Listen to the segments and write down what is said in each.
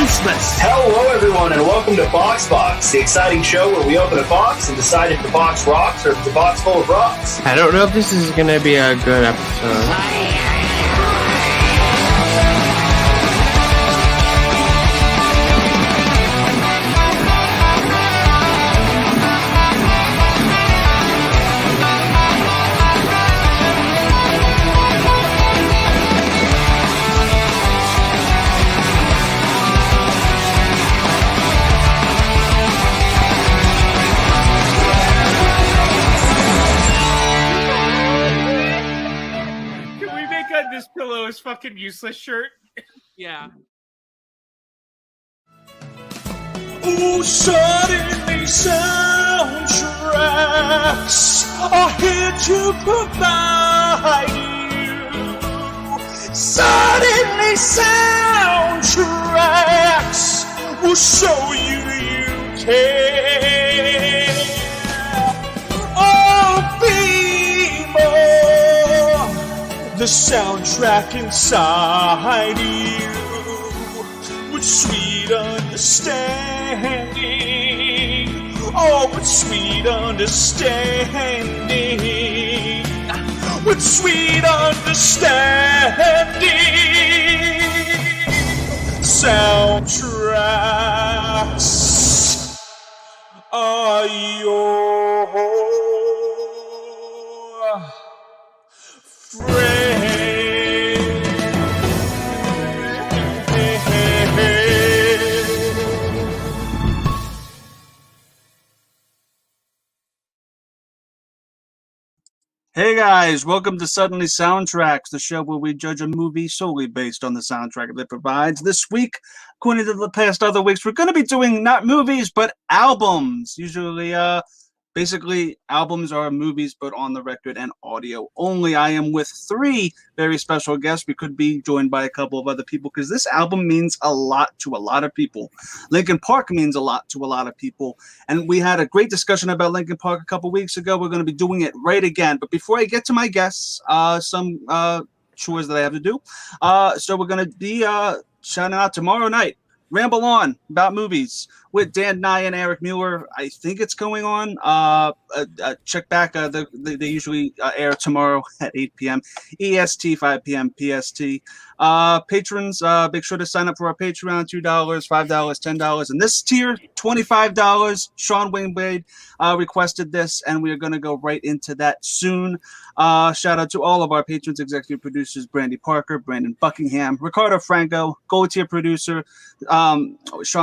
useless. Hello, everyone, and welcome to Box, the exciting show where we open a box and decide if the box rocks or if the box full of rocks. I don't know if this is going to be a good episode. Pillows fucking useless shirt. Yeah. Ooh, suddenly soundtracks are here to provide you. Suddenly soundtracks will show you care. Oh, be more the soundtrack inside you with sweet understanding. Oh, with sweet understanding. With sweet understanding. Soundtracks are your friend. Hey guys, welcome to Suddenly Soundtracks, the show where we judge a movie solely based on the soundtrack that it provides. This week, according to the past other weeks, we're going to be doing not movies, but albums. Usually, basically, albums are movies, but on the record and audio only. I am with three very special guests. We could be joined by a couple of other people because this album means a lot to a lot of people. Linkin Park means a lot to a lot of people. And we had a great discussion about Linkin Park a couple weeks ago. We're going to be doing it right again. But before I get to my guests, some chores that I have to do. So we're going to be shouting out tomorrow night. Ramble On about movies with Dan Nye and Eric Mueller. I think it's going on. Check back. They usually air tomorrow at 8 p.m. EST, 5 p.m. PST. Patrons, make sure to sign up for our Patreon. $2, $5, $10. And this tier, $25. Sean Wingblade requested this, and we are going to go right into that soon. Shout out to all of our patrons, executive producers, Brandy Parker, Brandon Buckingham, Ricardo Franco, Gold Tier producer, Sean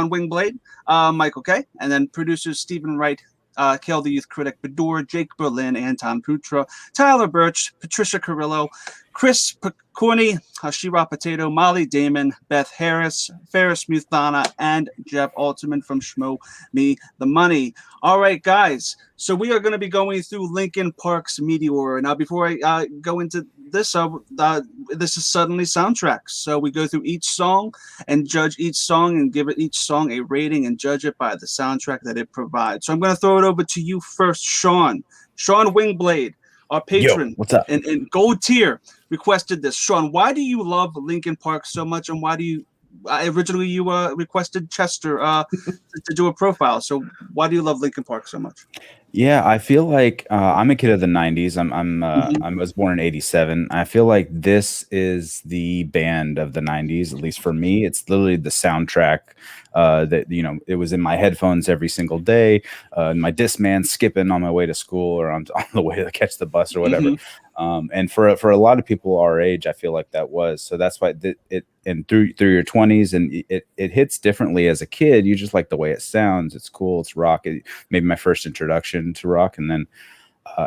Wingblade, Michael K, and then producers Stephen Wright, Kale the Youth Critic, Bador, Jake Berlin, Anton Putra, Tyler Birch, Patricia Carrillo, Chris Picorni, Shira Potato, Molly Damon, Beth Harris, Ferris Muthana, and Jeff Altman from Schmo Me the Money. All right, guys. So we are going to be going through Linkin Park's Meteora. Now, before I go into this, this is Suddenly Soundtracks. So we go through each song and judge each song and give it each song a rating and judge it by the soundtrack that it provides. So I'm going to throw it over to you first, Sean. Sean Wingblade, our patron. Yo, what's up? And Gold Tier requested this. Sean, why do you love Linkin Park so much, and why do you originally you requested Chester to do a profile, so why do you love Linkin Park so much? Yeah, I feel like I'm a kid of the 90s. I was born in 87. I feel like this is the band of the 90s, at least for me. It's literally the soundtrack that, you know, it was in my headphones every single day, my Discman skipping on my way to school or on the way to catch the bus or whatever. And for a lot of people our age, I feel like that was. So that's why and through your 20s, and it hits differently as a kid. You just like the way it sounds. It's cool. It's rock. Maybe my first introduction to rock. And then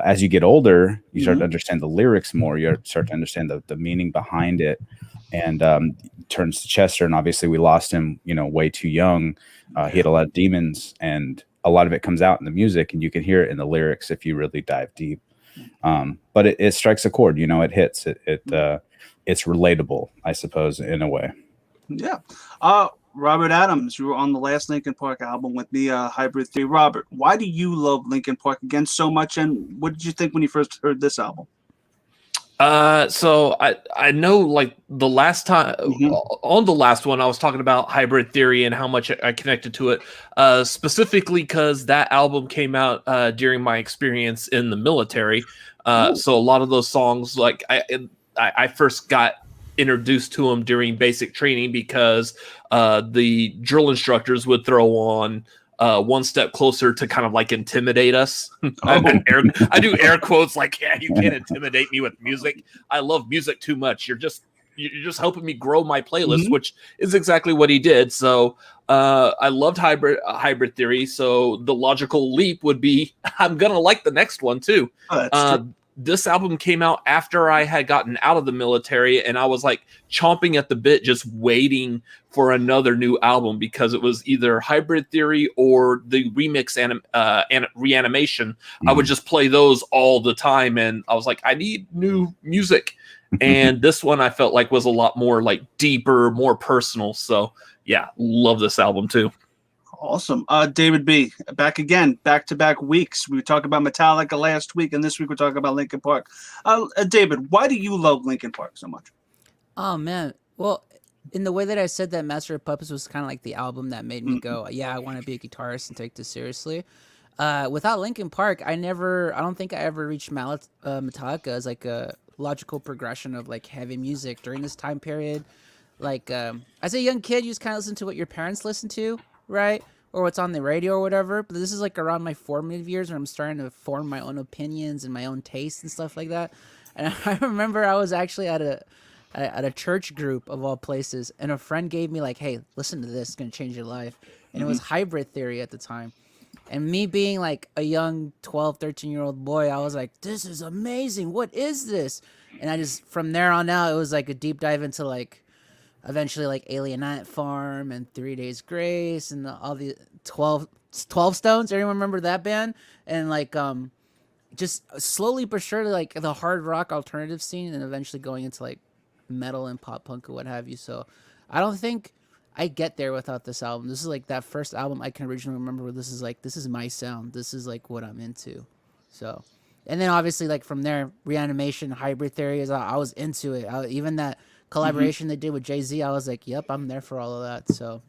as you get older, you start to understand the lyrics more. You start to understand the meaning behind it. And turns to Chester, and obviously we lost him, you know, way too young. He had a lot of demons, and a lot of it comes out in the music, and you can hear it in the lyrics if you really dive deep. But it strikes a chord, you know, it hits it's relatable, I suppose, in a way. Yeah. Robert Adams, you were on the last Linkin Park album with me, Hybrid 3. Robert, why do you love Linkin Park again so much, and what did you think when you first heard this album? So I know like the last time on the last one I was talking about Hybrid Theory and how much I connected to it, specifically because that album came out during my experience in the military. So a lot of those songs, like I first got introduced to them during basic training because the drill instructors would throw on One Step Closer to kind of like intimidate us. I do air quotes like, yeah, you can't intimidate me with music. I love music too much. You're just helping me grow my playlist, which is exactly what he did. So I loved Hybrid Theory. So the logical leap would be I'm gonna like the next one too. This album came out after I had gotten out of the military, and I was like chomping at the bit, just waiting for another new album because it was either Hybrid Theory or the remix and Reanimation. I would just play those all the time, and I was like, I need new music. And this one I felt like was a lot more like deeper, more personal. So yeah, love this album too. Awesome. David B, back again, back-to-back weeks. We talked about Metallica last week, and this week we're talking about Linkin Park. David, why do you love Linkin Park so much? Oh, man. Well, in the way that I said that Master of Puppets was kind of like the album that made me go, yeah, I want to be a guitarist and take this seriously. Without Linkin Park, I don't think I ever reached Metallica as like a logical progression of like heavy music during this time period. Like, as a young kid, you just kind of listen to what your parents listen to, right? Or what's on the radio or whatever. But this is like around my formative years where I'm starting to form my own opinions and my own tastes and stuff like that. And I remember I was actually at a church group of all places, and a friend gave me like, hey, listen to this, it's gonna change your life. And it was Hybrid Theory at the time. And me being like a young 12, 13-year-old boy, I was like, this is amazing, what is this? And I just, from there on out, it was like a deep dive into like eventually like Alien Ant Farm and 3 Days Grace and all the 12 Stones. Everyone remember that band? And like just slowly but surely like the hard rock alternative scene, and eventually going into like metal and pop punk or what have you. So I don't think I get there without this album. This is like that first album I can originally remember where this is like, this is my sound, this is like what I'm into. So, and then obviously like from there, Reanimation, Hybrid Theory, I was into it. Even that collaboration they did with Jay-Z, I was like, yep, I'm there for all of that. So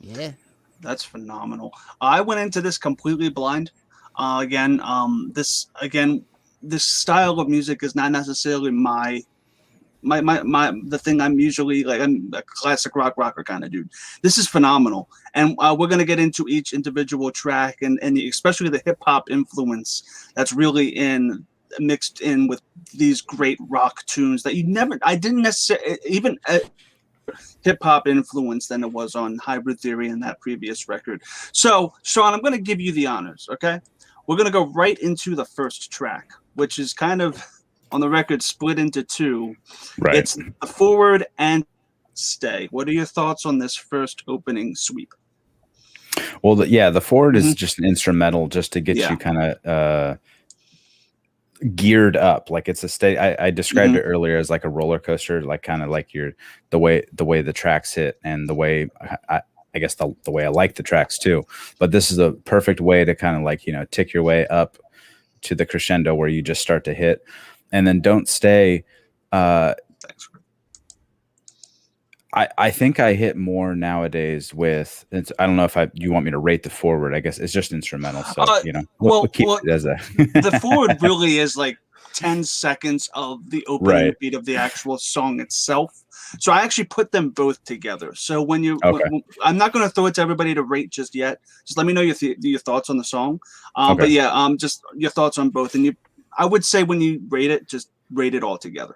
yeah, that's phenomenal. I went into this completely blind. This style of music is not necessarily my the thing I'm usually like. I'm a classic rocker kind of dude. This is phenomenal, and we're gonna get into each individual track and especially the hip hop influence that's really mixed in with these great rock tunes that I didn't necessarily even hip hop influence than it was on Hybrid Theory and that previous record. So Sean, I'm gonna give you the honors. Okay, we're gonna go right into the first track, which is kind of on the record split into two. Right. It's the forward and stay. What are your thoughts on this first opening sweep? Well, the forward is just an instrumental just to get you kind of geared up. Like it's a stay. I described it earlier as like a roller coaster, like kind of like the way the tracks hit and the way I guess the way I like the tracks too. But this is a perfect way to kind of like, tick your way up to the crescendo where you just start to hit. And then Don't Stay. I think I hit more nowadays with. I don't know if you want me to rate the forward. I guess it's just instrumental. So we'll keep it as a. The forward really is like 10 seconds of the opening beat of the actual song itself. So I actually put them both together. So when I'm not going to throw it to everybody to rate just yet. Just let me know your thoughts on the song. But yeah, just your thoughts on both. And I would say when you rate it, just rate it all together.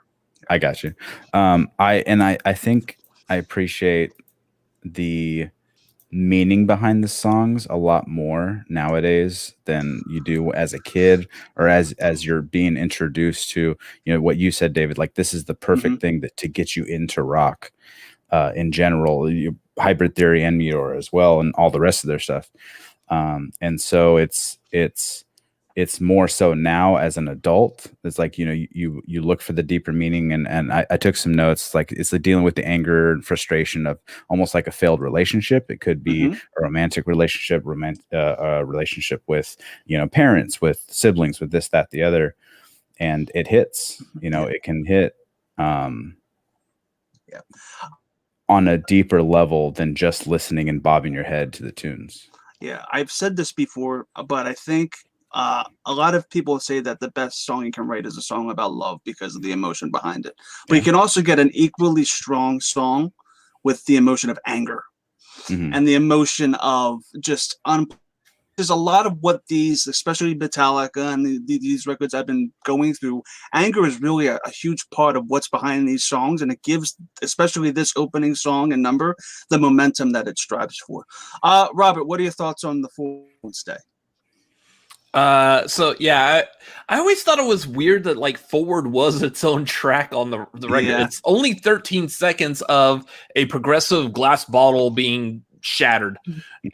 I got you. I think I appreciate the meaning behind the songs a lot more nowadays than you do as a kid or as you're being introduced to, what you said, David, like this is the perfect thing to get you into rock in general, Hybrid Theory and Meteora as well, and all the rest of their stuff. And so it's more so now as an adult. It's like, you look for the deeper meaning. And I took some notes, like it's like dealing with the anger and frustration of almost like a failed relationship. It could be a romantic relationship, a relationship with, parents, with siblings, with this, that, the other. and it hits. You know, it can hit on a deeper level than just listening and bobbing your head to the tunes. Yeah, I've said this before, but I think a lot of people say that the best song you can write is a song about love because of the emotion behind it. But you can also get an equally strong song with the emotion of anger and the emotion of just there's a lot of what these, especially Metallica and these records I've been going through, anger is really a huge part of what's behind these songs, and it gives, especially this opening song and number, the momentum that it strives for. Robert, what are your thoughts on the Forward Stay? So yeah, I always thought it was weird that like Forward was its own track on the record. Yeah. It's only 13 seconds of a progressive glass bottle being shattered,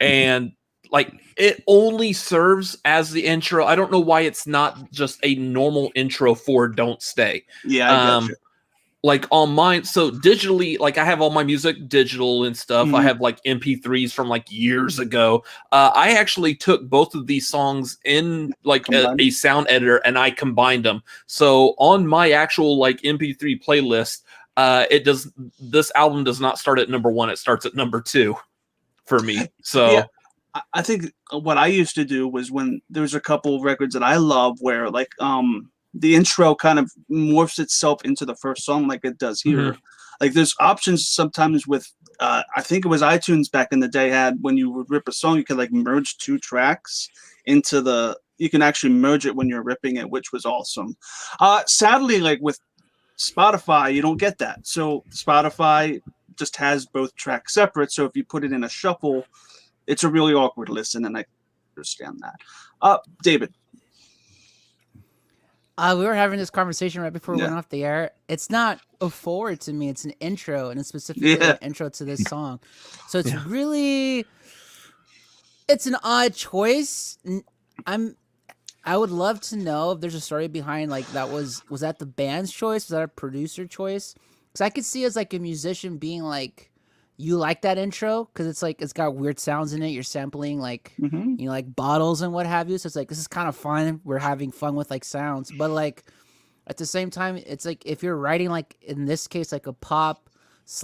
and like it only serves as the intro. I don't know why it's not just a normal intro for Don't Stay. Yeah, I get you. Like on mine, so digitally, like I have all my music digital and stuff. I have like MP3s from like years ago. I actually took both of these songs in like a sound editor and I combined them. So on my actual like MP3 playlist, this album does not start at number 1. It starts at number 2 for me. So yeah. I think what I used to do was when there's a couple records that I love where like the intro kind of morphs itself into the first song like it does here. Like there's options sometimes with I think it was iTunes back in the day had when you would rip a song, you could like merge 2 tracks into you can actually merge it when you're ripping it, which was awesome. Sadly, like with Spotify, you don't get that. So Spotify just has both tracks separate. So if you put it in a shuffle, it's a really awkward listen, and I understand that. David. We were having this conversation right before we went off the air. It's not a forward to me. It's an intro, and it's specifically an intro to this song. So it's really, it's an odd choice. I would love to know if there's a story behind like was that the band's choice? Was that a producer choice? Because I could see as like a musician being like, you like that intro because it's like it's got weird sounds in it. You're sampling like you know like bottles and what have you. So it's like this is kind of fun. We're having fun with like sounds, but like at the same time, it's like if you're writing like in this case like a pop /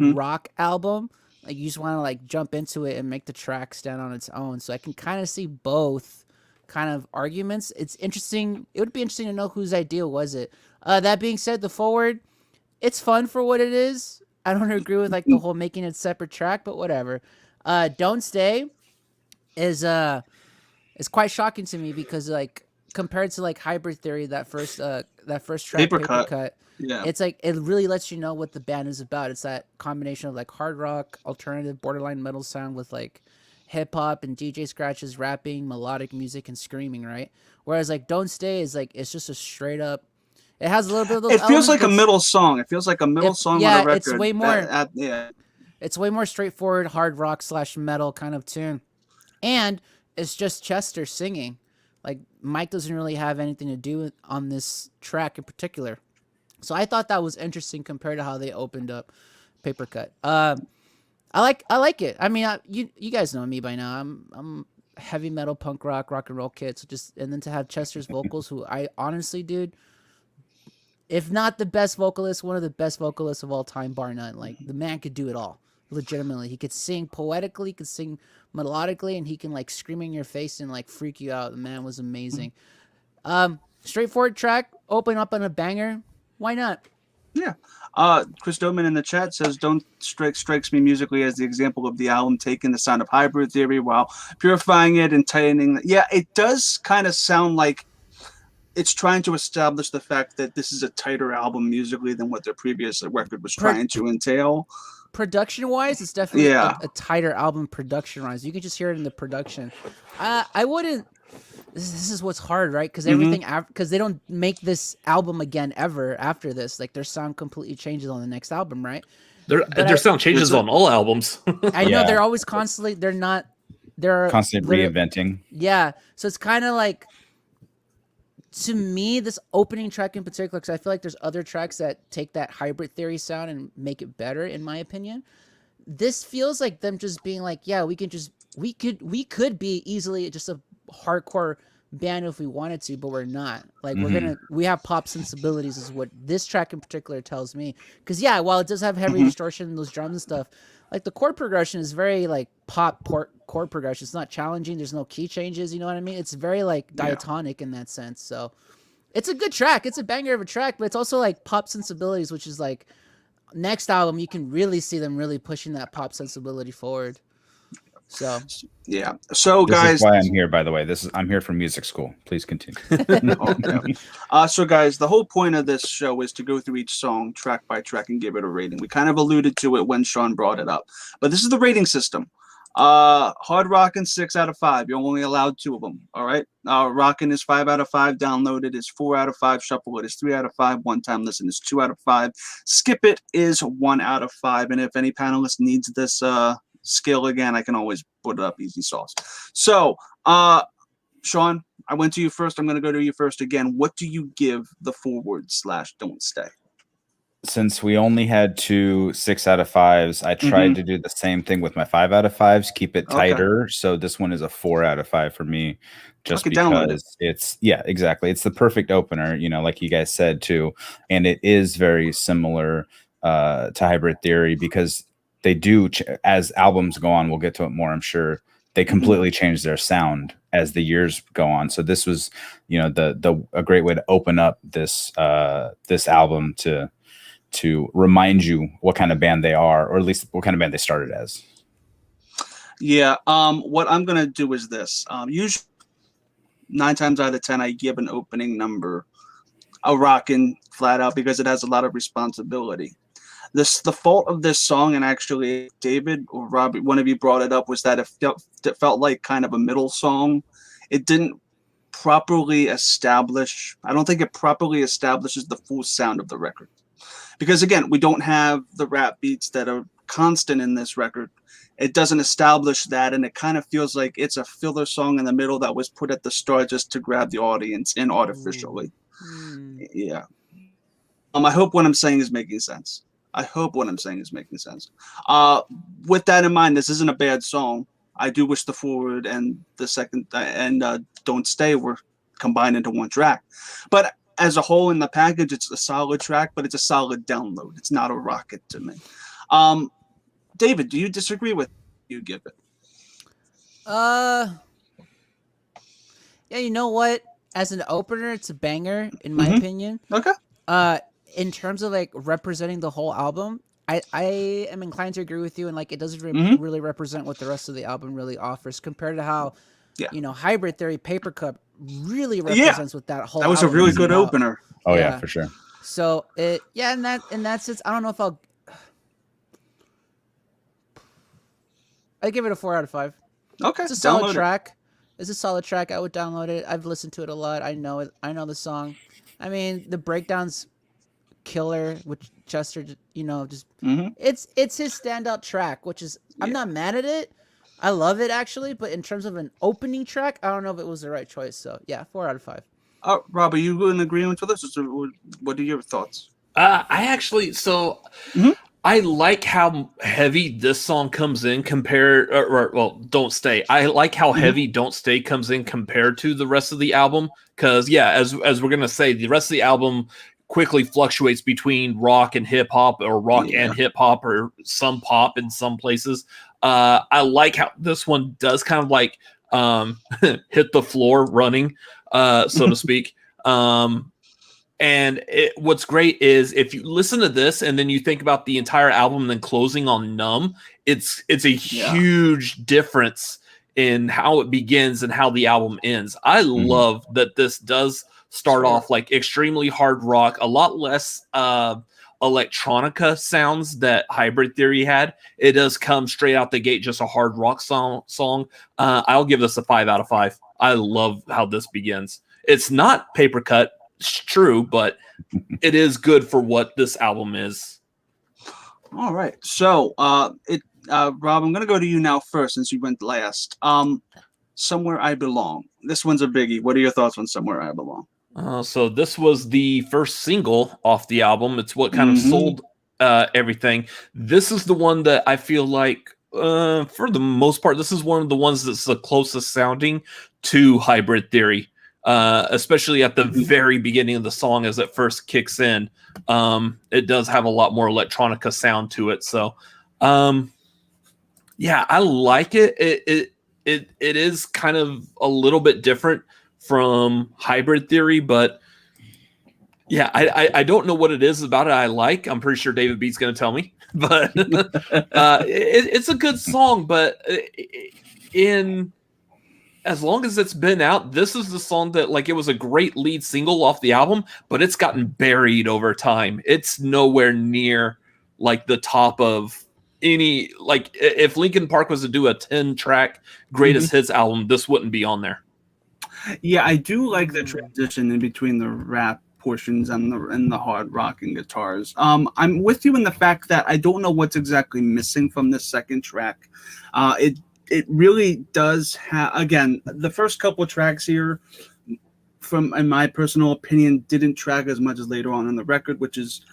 rock album, like you just want to like jump into it and make the track stand on its own. So I can kind of see both kind of arguments. It's interesting. It would be interesting to know whose idea was it. That being said, the Forward, it's fun for what it is. I don't agree with like the whole making it separate track, but whatever. Don't Stay is quite shocking to me because like compared to like Hybrid Theory, that first track, Paper Cut, it's like it really lets you know what the band is about. It's that combination of like hard rock, alternative, borderline metal sound with like hip hop and DJ scratches, rapping, melodic music, and screaming, right? Whereas like Don't Stay is like it's just a straight up. It has a little bit of those. It feels like a middle song. It feels like a middle song on a record. It's way more. It's way more straightforward, hard rock / metal kind of tune, and it's just Chester singing. Like Mike doesn't really have anything to do on this track in particular, so I thought that was interesting compared to how they opened up Paper Cut. I like it. I mean, you guys know me by now. I'm heavy metal, punk rock and roll kid. So and then to have Chester's vocals, who I honestly, dude. If not the best vocalist, one of the best vocalists of all time, bar none. Like the man could do it all, legitimately. He could sing poetically, could sing melodically, and he can like scream in your face and like freak you out. The man was amazing. Straightforward track, open up on a banger. Why not? Yeah. Chris Doman in the chat says, Don't strikes me musically as the example of the album taking the sound of Hybrid Theory while purifying it and tightening. Yeah, it does kind of sound like it's trying to establish the fact that this is a tighter album musically than what their previous record was trying to entail. Production-wise, it's definitely a tighter album production-wise. You can just hear it in the production. I wouldn't... This is what's hard, right? Because everything... Because they don't make this album again ever after this. Like, their sound completely changes on the next album, right? Their sound changes on all albums. I know, they're always constantly... They're not... They're constantly reinventing. Yeah. So it's kind of like... To me, this opening track in particular, because I feel like there's other tracks that take that Hybrid Theory sound and make it better, in my opinion. This feels like them just being like, yeah, we could be easily just a hardcore band if we wanted to, but we're not. Like we have pop sensibilities is what this track in particular tells me. Because while it does have heavy distortion and those drums and stuff, like the chord progression is very like pop chord progression. It's not challenging. There's no key changes. You know what I mean? It's very like diatonic in that sense. So it's a good track. It's a banger of a track, but it's also like pop sensibilities, which is like next album you can really see them really pushing that pop sensibility forward. So So this guys, is why I'm here, by the way. I'm here from music school. Please continue. So guys, the whole point of this show is to go through each song track by track and give it a rating. We kind of alluded to it when Sean brought it up, but this is the rating system. Hard Rockin' 6 out of 5. You're only allowed 2 of them. All right. Rockin' is 5 out of 5. Downloaded is 4 out of 5. Shuffle it is 3 out of 5. One time listen is 2 out of 5. Skip it is 1 out of 5. And if any panelist needs this skill again, I can always put it up easy sauce. So Sean, I went to you first. I'm going to go to you first again. What do you give the forward/don't stay? Since we only had 2 6 out of 5s, I tried to do the same thing with my 5 out of 5s, keep it tighter. So this one is a 4 out of 5 for me, just because it's exactly. It's the perfect opener, like you guys said too. And it is very similar to Hybrid Theory because they do, as albums go on, we'll get to it more, I'm sure, they completely change their sound as the years go on. So this was, a great way to open up this album to remind you what kind of band they are, or at least what kind of band they started as. What I'm going to do is this. Usually 9 times out of 10, I give an opening number a rockin' flat out because it has a lot of responsibility. The fault of this song, and actually David or Robbie, one of you brought it up, was that it felt like kind of a middle song. It didn't properly establish, I don't think it properly establishes the full sound of the record. Because again, we don't have the rap beats that are constant in this record. It doesn't establish that, and it kind of feels like it's a filler song in the middle that was put at the start just to grab the audience in artificially. Yeah. I hope what I'm saying is making sense. With that in mind, this isn't a bad song. I do wish the forward and the second and Don't Stay were combined into one track. But as a whole in the package, it's a solid track, but it's a solid download. It's not a rocket to me. David, do you disagree with you give it? You know what? As an opener, it's a banger, in my opinion. Okay. In terms of like representing the whole album, I am inclined to agree with you, and like it doesn't really represent what the rest of the album really offers compared to how Hybrid Theory, Paper Cup really represents what that whole. That was a really good opener. Oh yeah, for sure. So in that sense, I don't know if I give it a 4 out of 5. Okay, it's a solid track. It's a solid track. I would download it. I've listened to it a lot. I know it. I know the song. I mean, the breakdown's killer, which Chester, it's his standout track, which is I'm not mad at it. I love it actually, but in terms of an opening track, I don't know if it was the right choice. So 4 out of 5. Rob, are you in agreement with this? What are your thoughts? I like how heavy this song comes in compared, Don't Stay. I like how heavy Don't Stay comes in compared to the rest of the album. Because, as we're going to say, the rest of the album quickly fluctuates between rock and hip hop, or rock and hip hop, or some pop in some places. I like how this one does kind of like hit the floor running, so to speak. And what's great is if you listen to this and then you think about the entire album and then closing on Numb, it's a huge difference in how it begins and how the album ends. I love that this does start off like extremely hard rock, a lot less electronica sounds that Hybrid Theory had. It does come straight out the gate, just a hard rock song. I'll give this a 5 out of 5. I love how this begins. It's not paper cut. It's true, but it is good for what this album is. All right. So, Rob, I'm going to go to you now first since you went last. Somewhere I Belong. This one's a biggie. What are your thoughts on Somewhere I Belong? So this was the first single off the album. It's what kind of sold everything. This is the one that I feel like, for the most part, this is one of the ones that's the closest sounding to Hybrid Theory. especially at the very beginning of the song as it first kicks in. It does have a lot more electronica sound to it. So, yeah, I like it. It is kind of a little bit different from Hybrid Theory, but yeah, I don't know what it is about it I like. I'm pretty sure David B's going to tell me, but it's a good song. But as long as it's been out, this is the song that, like, it was a great lead single off the album, but it's gotten buried over time. It's nowhere near like the top of any, like, if Linkin Park was to do a 10-track greatest hits album, this wouldn't be on there. Yeah, I do like the transition in between the rap portions and the hard rock and guitars. I'm with you in the fact that I don't know what's exactly missing from this second track. It really does have, again, the first couple of tracks here, in my personal opinion, didn't track as much as later on in the record, which is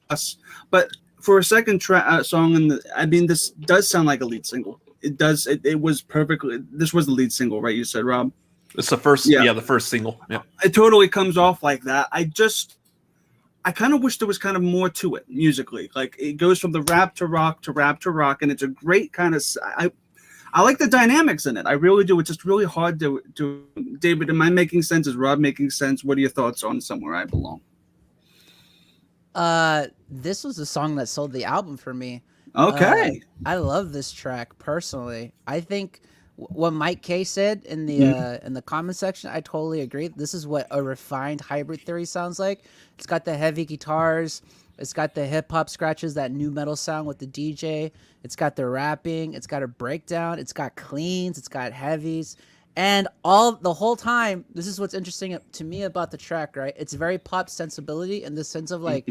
us. But for a second song, this does sound like a lead single. It does. It was perfectly. This was the lead single, right? You said, Rob. It's the first. Yeah, the first single. Yeah. It totally comes off like that. I kind of wish there was kind of more to it musically. Like, it goes from the rap to rock to rap to rock, and it's a great kind of. I like the dynamics in it. I really do. It's just really hard to. David, am I making sense? Is Rob making sense? What are your thoughts on Somewhere I Belong? This was the song that sold the album for me. Okay. I love this track personally. I think what Mike K said in the comment section, I totally agree. This is what a refined Hybrid Theory sounds like. It's got the heavy guitars. It's got the hip hop scratches, that new metal sound with the DJ. It's got the rapping. It's got a breakdown. It's got cleans. It's got heavies. And the whole time, this is what's interesting to me about the track, right? It's very pop sensibility in the sense of, like,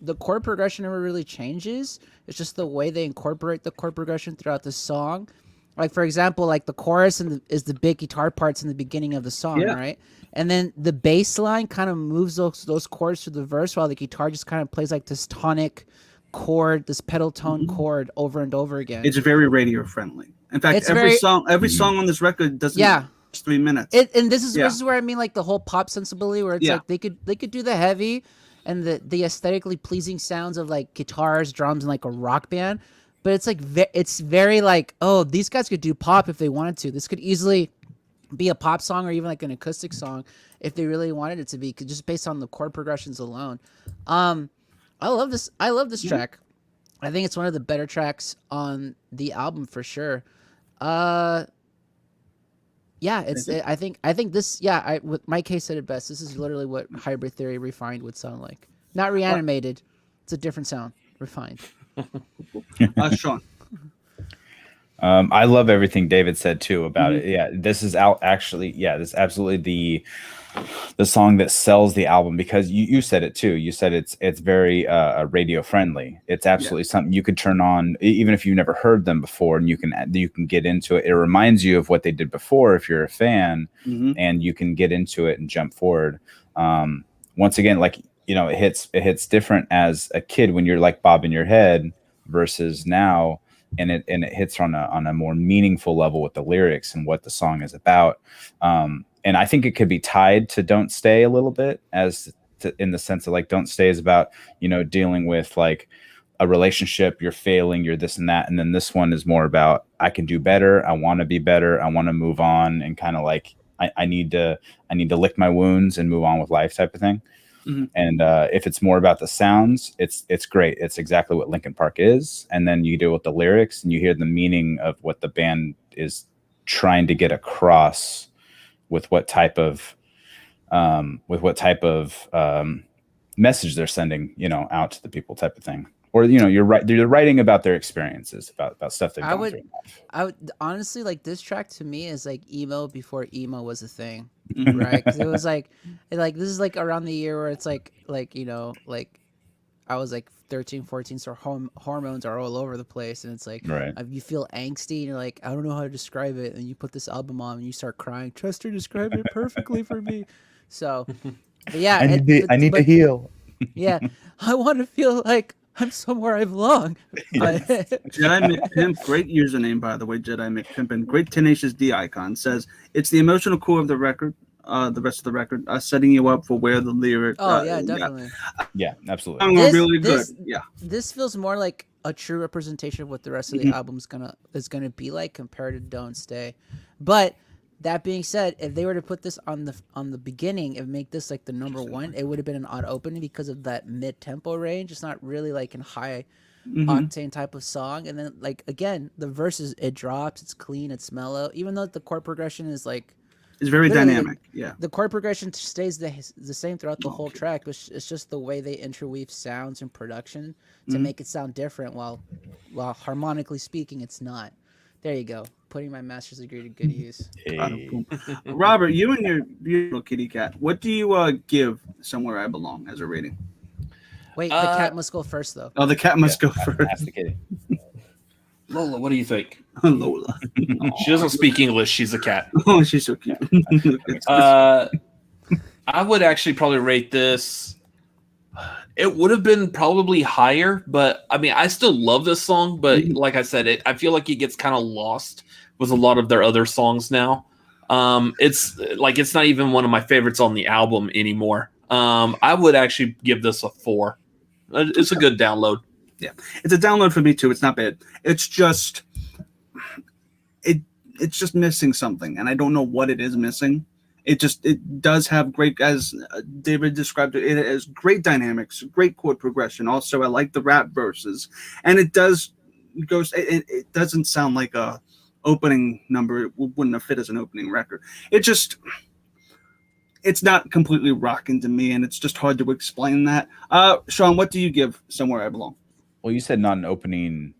the chord progression never really changes. It's just the way they incorporate the chord progression throughout the song. Like, for example, like the chorus is the big guitar parts in the beginning of the song, right? And then the bass line kind of moves those chords to the verse, while the guitar just kind of plays like this tonic chord, this pedal tone chord over and over again. It's very radio friendly. In fact, every song on this record doesn't. Yeah. 3 minutes. And this is where I mean, like, the whole pop sensibility, where it's like they could do the heavy and the aesthetically pleasing sounds of, like, guitars, drums, and like a rock band. But it's like it's very like, oh, these guys could do pop if they wanted to. This could easily be a pop song or even like an acoustic song if they really wanted it to be, just based on the chord progressions alone. I love this track. I think it's one of the better tracks on the album for sure. I think this. Yeah, with Mike K said it best. This is literally what Hybrid Theory refined would sound like. Not reanimated. It's a different sound. Refined. Sean. I love everything David said too about it. Yeah, this is this is absolutely the song that sells the album, because you said it too. You said it's very radio friendly. It's absolutely something you could turn on even if you've never heard them before, and you can get into it. It reminds you of what they did before if you're a fan, and you can get into it and jump forward. Once again, like, you know, it hits different as a kid when you're like bobbing your head versus now, and it hits on a more meaningful level with the lyrics and what the song is about. And I think it could be tied to Don't Stay a little bit, in the sense of, like, Don't Stay is about, you know, dealing with like a relationship, you're failing, you're this and that, and then this one is more about, I can do better, I want to be better, I want to move on, and kind of like I need to lick my wounds and move on with life type of thing. And if it's more about the sounds, it's great. It's exactly what Linkin Park is. And then you deal with the lyrics and you hear the meaning of what the band is trying to get across with what type of message they're sending, you know, out to the people type of thing. Or, you know, you're writing about their experiences, about stuff they've gone through. I would honestly, like, this track to me is like emo before emo was a thing, right? Because it was like this is like around the year where it's like you know, like I was like 13, 14, so hormones are all over the place, and it's like you feel angsty, and you're like, I don't know how to describe it, and you put this album on and you start crying. Chester described it perfectly for me. So, but yeah, I need to heal. Yeah, I want to feel like I'm somewhere I belong. Jedi McPimp, great username, by the way, Jedi McPimp, and great Tenacious D icon, says it's the emotional core of the record. the rest of the record, setting you up for where the lyric. Oh yeah, definitely. Yeah, absolutely. I'm really good. Yeah. This feels more like a true representation of what the rest of the album is gonna be like compared to Don't Stay. But that being said, if they were to put this on the beginning and make this like the number one, it would have been an odd opening because of that mid tempo range. It's not really like in high octane type of song. And then like again, the verses, it drops, it's clean, it's mellow. Even though the chord progression is like it's very dynamic. Yeah. The chord progression stays the same throughout the whole track. It's just the way they interweave sounds and production to make it sound different while harmonically speaking it's not. There you go. Putting my master's degree to good use. Hey. Robert, you and your beautiful kitty cat, what do you give Somewhere I Belong as a rating? Wait, the cat must go first, though. Oh, the cat must go first. Ask the kitty. Lola, what do you think? Lola. She doesn't speak English. She's a cat. Oh, she's so cute. I would actually probably rate this. It would have been probably higher, but I mean, I still love this song. But like I said, I feel like it gets kind of lost with a lot of their other songs now. It's not even one of my favorites on the album anymore. I would actually give this a 4. It's a good download. Yeah, it's a download for me too. It's not bad. It's just it's just missing something, and I don't know what it is missing. It does have great, as David described it, it has great dynamics, great chord progression. Also, I like the rap verses, and it doesn't sound like a opening number. It wouldn't have fit as an opening record. It's not completely rocking to me, and it's just hard to explain that. Sean, what do you give Somewhere I Belong? Well, you said not an opening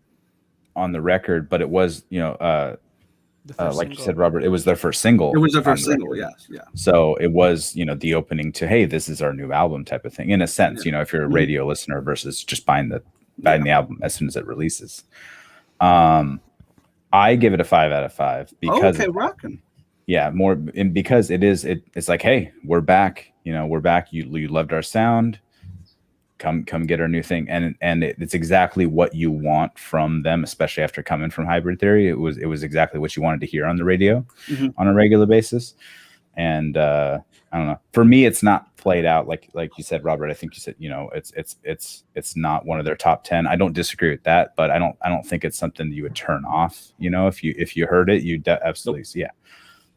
on the record, but it was, like you said, Robert, it was their first single. It was their first single, yes. Yeah. So it was, the opening to, hey, this is our new album type of thing. In a sense, if you're a radio listener versus just buying the album as soon as it releases. I give it a 5 out of 5 because rocking. Yeah, because it's like, hey, we're back. We're back. You loved our sound. Come get our new thing, and it's exactly what you want from them, especially after coming from Hybrid Theory. It was exactly what you wanted to hear on the radio on a regular basis. And I don't know. For me, it's not played out like you said, Robert. I think you said it's not one of their top 10. I don't disagree with that, but I don't think it's something that you would turn off. If you heard it, you absolutely yeah.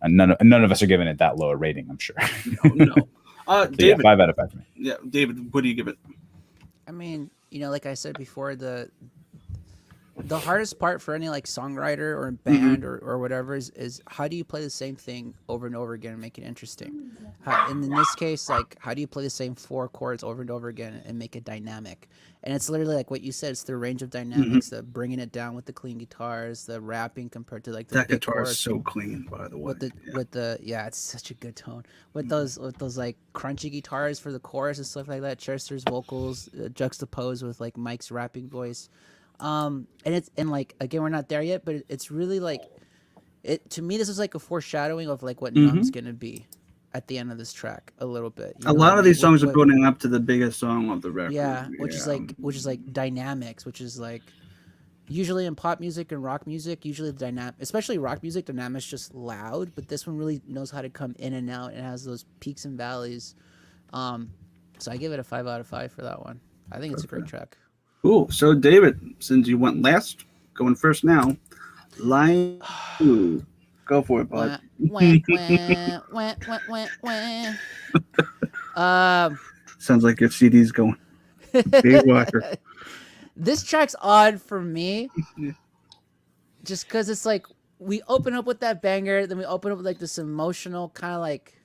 And none of us are giving it that low a rating, I'm sure. No. David, 5 out of 5 for me. Yeah, David, what do you give it? I mean, like I said before, the hardest part for any like songwriter or band or whatever is how do you play the same thing over and over again and make it interesting? And in this case, like, how do you play the same 4 chords over and over again and make it dynamic? And it's literally like what you said. It's the range of dynamics, the bringing it down with the clean guitars, the rapping compared to like the that big guitar chorus is so clean, by the way. It's such a good tone with those like crunchy guitars for the chorus and stuff like that. Chester's vocals juxtaposed with like Mike's rapping voice. And like again, we're not there yet, but it's really like to me. This is like a foreshadowing of like what Numb's gonna be at the end of this track a little bit. A lot of these songs are building up to the biggest song of the record. Yeah, which is like dynamics, which is like usually in pop music and rock music, usually the dynamic, especially rock music, dynamics just loud, but this one really knows how to come in and out. It has those peaks and valleys. So I give it a 5 out of 5 for that one. I think it's a great track. Cool. So David, since you went last, going first now, line 2. Go for it, bud. Sounds like your CD's going. Big walker. This track's odd for me, just because it's like we open up with that banger, then we open up with like this emotional kind of like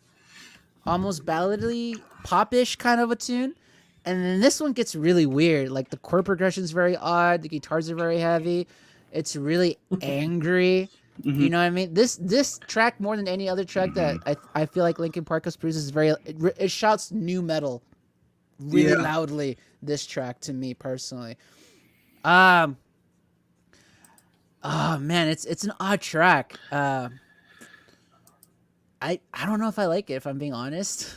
almost ballady, pop-ish kind of a tune, and then this one gets really weird. Like the chord progression is very odd, the guitars are very heavy, it's really angry. You know what I mean? This track, more than any other track that I feel like Linkin Park has produced, is it shouts new metal really loudly. This track to me personally, oh man, it's an odd track. I don't know if I like it, if I'm being honest.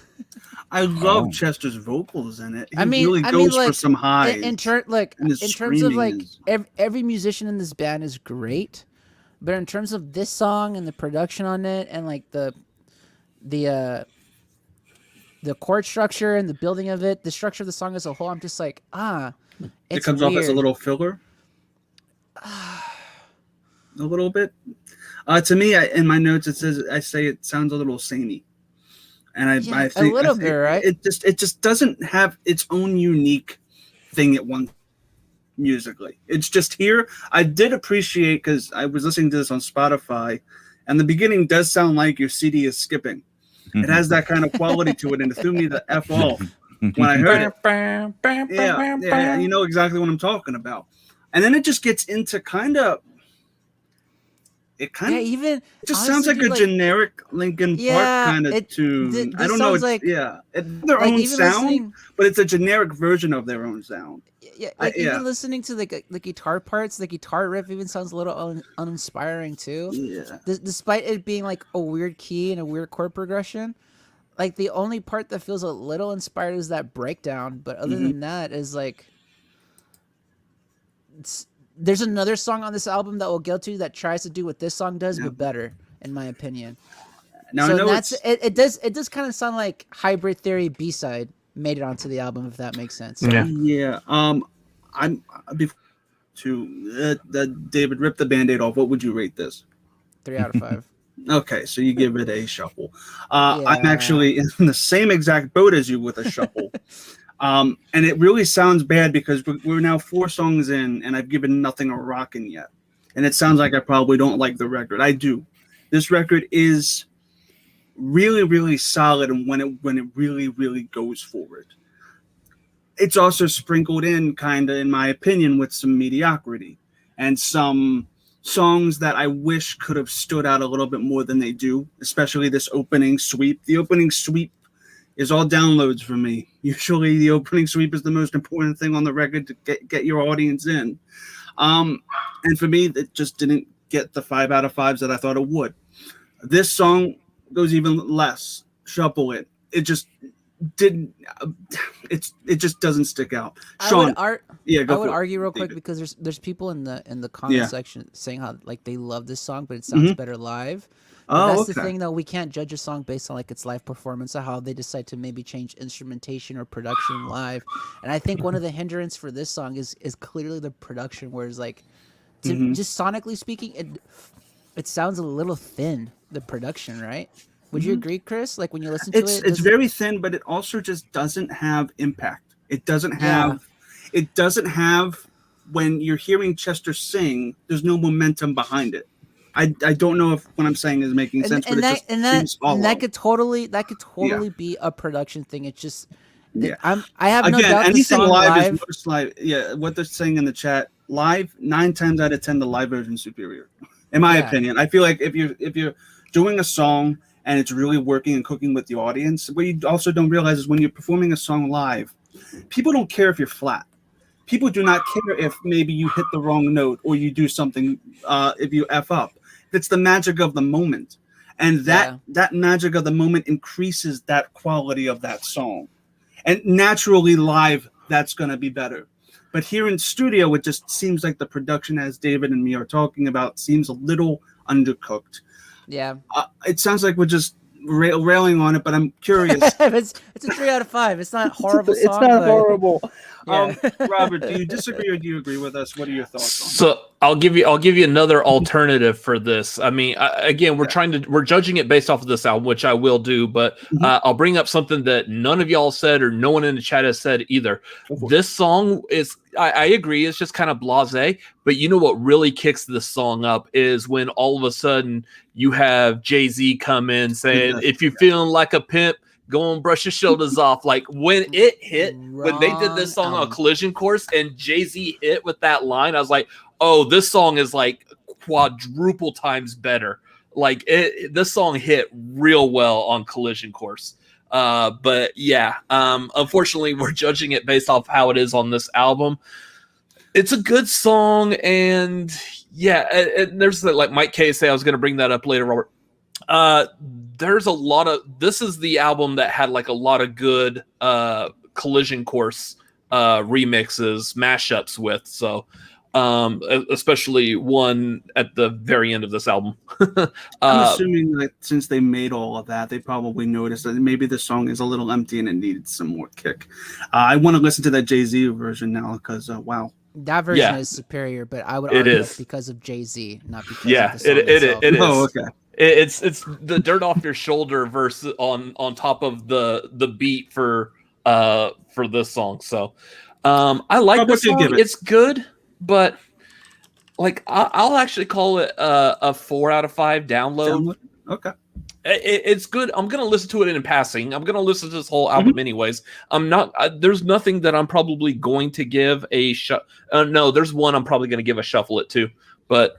I love Chester's vocals in it. He really goes for some highs. In terms of like every musician in this band is great. But in terms of this song and the production on it and like the the chord structure and the building of it, the structure of the song as a whole, I'm just like, It it's comes off as a weird. little filler. A little bit. To me, in my notes, I say it sounds a little samey, and I think a little bit, right? It just doesn't have its own unique thing at once musically. It's just here. I did appreciate, because I was listening to this on Spotify, and the beginning does sound like your CD is skipping. It has that kind of quality to it, and it threw me the F off when I heard it. Yeah, you know exactly what I'm talking about. And then it just gets into it even just honestly, sounds like dude, a generic Linkin Park kind of tune. I don't know. It's their own sound, listening, but it's a generic version of their own sound. Yeah, even listening to the guitar parts, the guitar riff even sounds a little uninspiring too. Yeah. Despite it being like a weird key and a weird chord progression, like the only part that feels a little inspired is that breakdown. But other than that, is like, there's another song on this album that we'll get to that tries to do what this song does, but better, in my opinion. Now, so I know it does kind of sound like Hybrid Theory B-side made it onto the album, if that makes sense. Yeah. I'm before David, rip the Band-Aid off. What would you rate this? 3 out of 5. Okay, so you give it a shuffle. I'm actually in the same exact boat as you with a shuffle. And it really sounds bad because we're now 4 songs in, and I've given nothing a rockin' yet. And it sounds like I probably don't like the record. I do. This record is really, really solid, and when it really, really goes for it. It's also sprinkled in, kind of, in my opinion, with some mediocrity and some songs that I wish could have stood out a little bit more than they do, especially this opening sweep. The opening sweep is all downloads for me. Usually the opening sweep is the most important thing on the record to get your audience in. And for me, it just didn't get the 5 out of 5s that I thought it would. This song goes even less. Shuffle it. It just didn't. It just doesn't stick out. Sean, I would argue real quick, because there's people in the comment section saying how like they love this song, but it sounds better live. That's the thing, though. We can't judge a song based on like its live performance or how they decide to maybe change instrumentation or production live. And I think one of the hindrance for this song is clearly the production, whereas like just sonically speaking, it sounds a little thin, the production, right? Would you agree, Chris? Like when you listen to it, it's very thin, but it also just doesn't have impact. It doesn't have. It doesn't have. When you're hearing Chester sing, there's no momentum behind it. I don't know if what I'm saying is making sense, but that could totally be a production thing. It's just I have no doubt anything the song live is most live. Yeah, what they're saying in the chat, live 9 times out of 10 the live version is superior, in my opinion. I feel like if you're doing a song and it's really working and cooking with the audience, what you also don't realize is when you're performing a song live, people don't care if you're flat. People do not care if maybe you hit the wrong note or you do something if you F up. It's the magic of the moment. And that magic of the moment increases that quality of that song. And naturally live, that's going to be better. But here in studio, it just seems like the production, as David and me are talking about, seems a little undercooked. Yeah. It sounds like we're just railing on it, but I'm curious. It's a 3 out of 5. It's not horrible. It's not horrible. Yeah. Robert, do you disagree or do you agree with us? What are your thoughts on that? So I'll give you another alternative for this. I mean, again, we're judging it based off of this album, which I will do, but I'll bring up something that none of y'all said or no one in the chat has said either. This song is, I agree, it's just kind of blasé, but you know what really kicks this song up is when all of a sudden you have Jay-Z come in saying, if you're feeling like a pimp, go and brush your shoulders off. Like when it hit, when they did this song on Collision Course and Jay-Z hit with that line, I was like, oh, this song is like quadruple times better. Like this song hit real well on Collision Course. But yeah, unfortunately we're judging it based off how it is on this album. It's a good song, and there's like Mike K say, I was going to bring that up later, Robert. There's a lot of, this is the album that had like a lot of good Collision Course remixes, mashups with. So especially one at the very end of this album. I'm assuming that since they made all of that, they probably noticed that maybe the song is a little empty and it needed some more kick. I want to listen to that Jay-Z version now because, wow. That version is superior, but I would argue that's because of Jay-Z, not because of the song itself. It is. Oh, okay. It's the dirt off your shoulder verse on top of the beat for this song. So I like this song. It's good, but like I'll actually call it a 4 out of 5 download. Okay. It's good. I'm gonna listen to it in passing. I'm gonna listen to this whole album anyways. I'm not. There's nothing that I'm probably going to give a no, there's one I'm probably gonna give a shuffle it to. But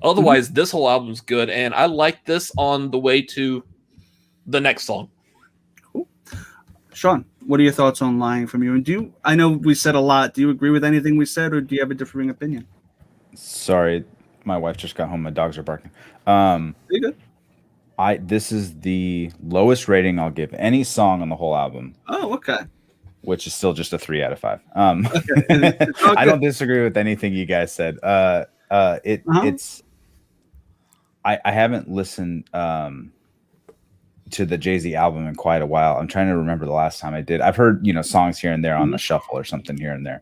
otherwise, this whole album's good, and I like this on the way to the next song. Cool. Sean, what are your thoughts on "Lying" from you? And I know we said a lot. Do you agree with anything we said, or do you have a differing opinion? Sorry, my wife just got home. My dogs are barking. You good? This is the lowest rating I'll give any song on the whole album. Oh, okay. Which is still just a 3 out of 5. Okay. I don't disagree with anything you guys said. It's I haven't listened to the Jay-Z album in quite a while. I'm trying to remember the last time I did. I've heard songs here and there on the shuffle or something here and there,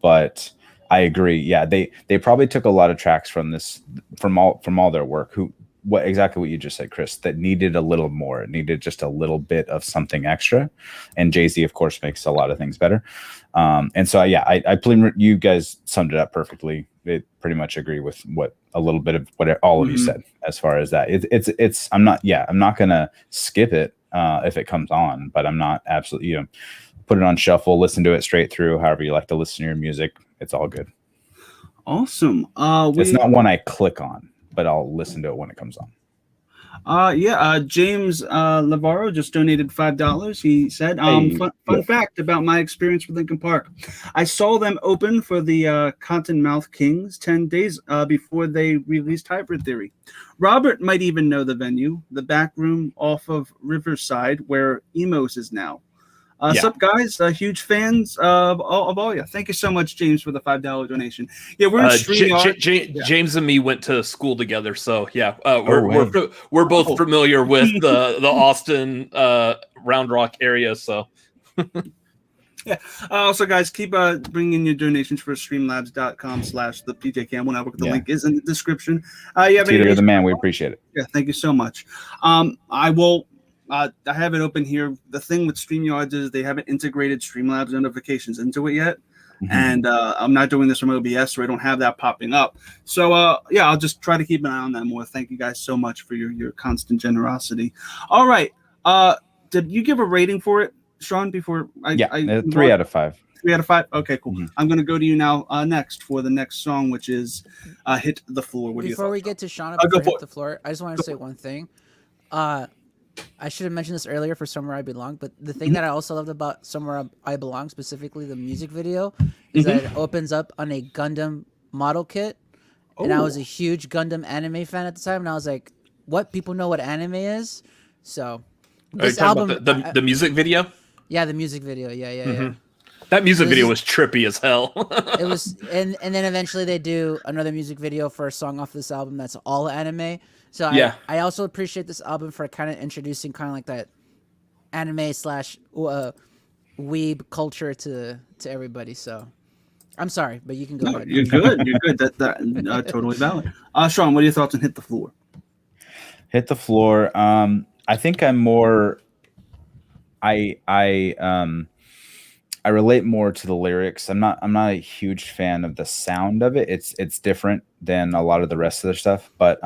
but I agree. Yeah, they probably took a lot of tracks from this from all their work. Exactly what you just said, Chris, that needed a little more. It needed just a little bit of something extra. And Jay-Z, of course, makes a lot of things better. And so, yeah, I believe you guys summed it up perfectly. I pretty much agree with a little bit of what all of you said as far as that. I'm not going to skip it if it comes on, but I'm not absolutely, put it on shuffle, listen to it straight through, however you like to listen to your music. It's all good. Awesome. It's not one I click on, but I'll listen to it when it comes on. James Lavaro just donated $5. He said, fun fact about my experience with Linkin Park. I saw them open for the Cottonmouth Kings 10 days before they released Hybrid Theory. Robert might even know the venue, the back room off of Riverside, where Emos is now. What's up, guys? Huge fans of all you. Thank you so much, James, for the $5 donation. Yeah, we're in StreamYard. James and me went to school together, so yeah, we're both familiar with the Austin Round Rock area. So yeah. Also, guys, keep bringing in your donations for streamlabs.com/the PJ Campbell Network. The link is in the description. You're the man. We appreciate it. Yeah, thank you so much. I will. I have it open here. The thing with StreamYards is they haven't integrated Streamlabs notifications into it yet. And I'm not doing this from OBS, so I don't have that popping up. So, I'll just try to keep an eye on that more. Thank you guys so much for your constant generosity. All right. Did you give a rating for it, Sean, before I 3 out of 5. 3 out of 5? Okay, cool. I'm going to go to you now next for the next song, which is Hit the Floor. Before we get to Sean, before Hit the Floor, I just want to say one thing. I should have mentioned this earlier for Somewhere I Belong, but the thing that I also loved about Somewhere I Belong, specifically the music video, is that it opens up on a Gundam model kit. And I was a huge Gundam anime fan at the time, and I was like, what? People know what anime is? So, this album... About the music video? Yeah, the music video. Yeah. That music video was trippy as hell. It was, and then eventually they do another music video for a song off this album that's all anime. So I also appreciate this album for kind of introducing kind of like that anime / weeb culture to everybody. So I'm sorry, but you can go ahead. You're good. You're good. That totally valid. Sean, what are your thoughts on Hit the Floor? Hit the Floor. I think I'm more. I relate more to the lyrics. I'm not a huge fan of the sound of it. It's different than a lot of the rest of the stuff, but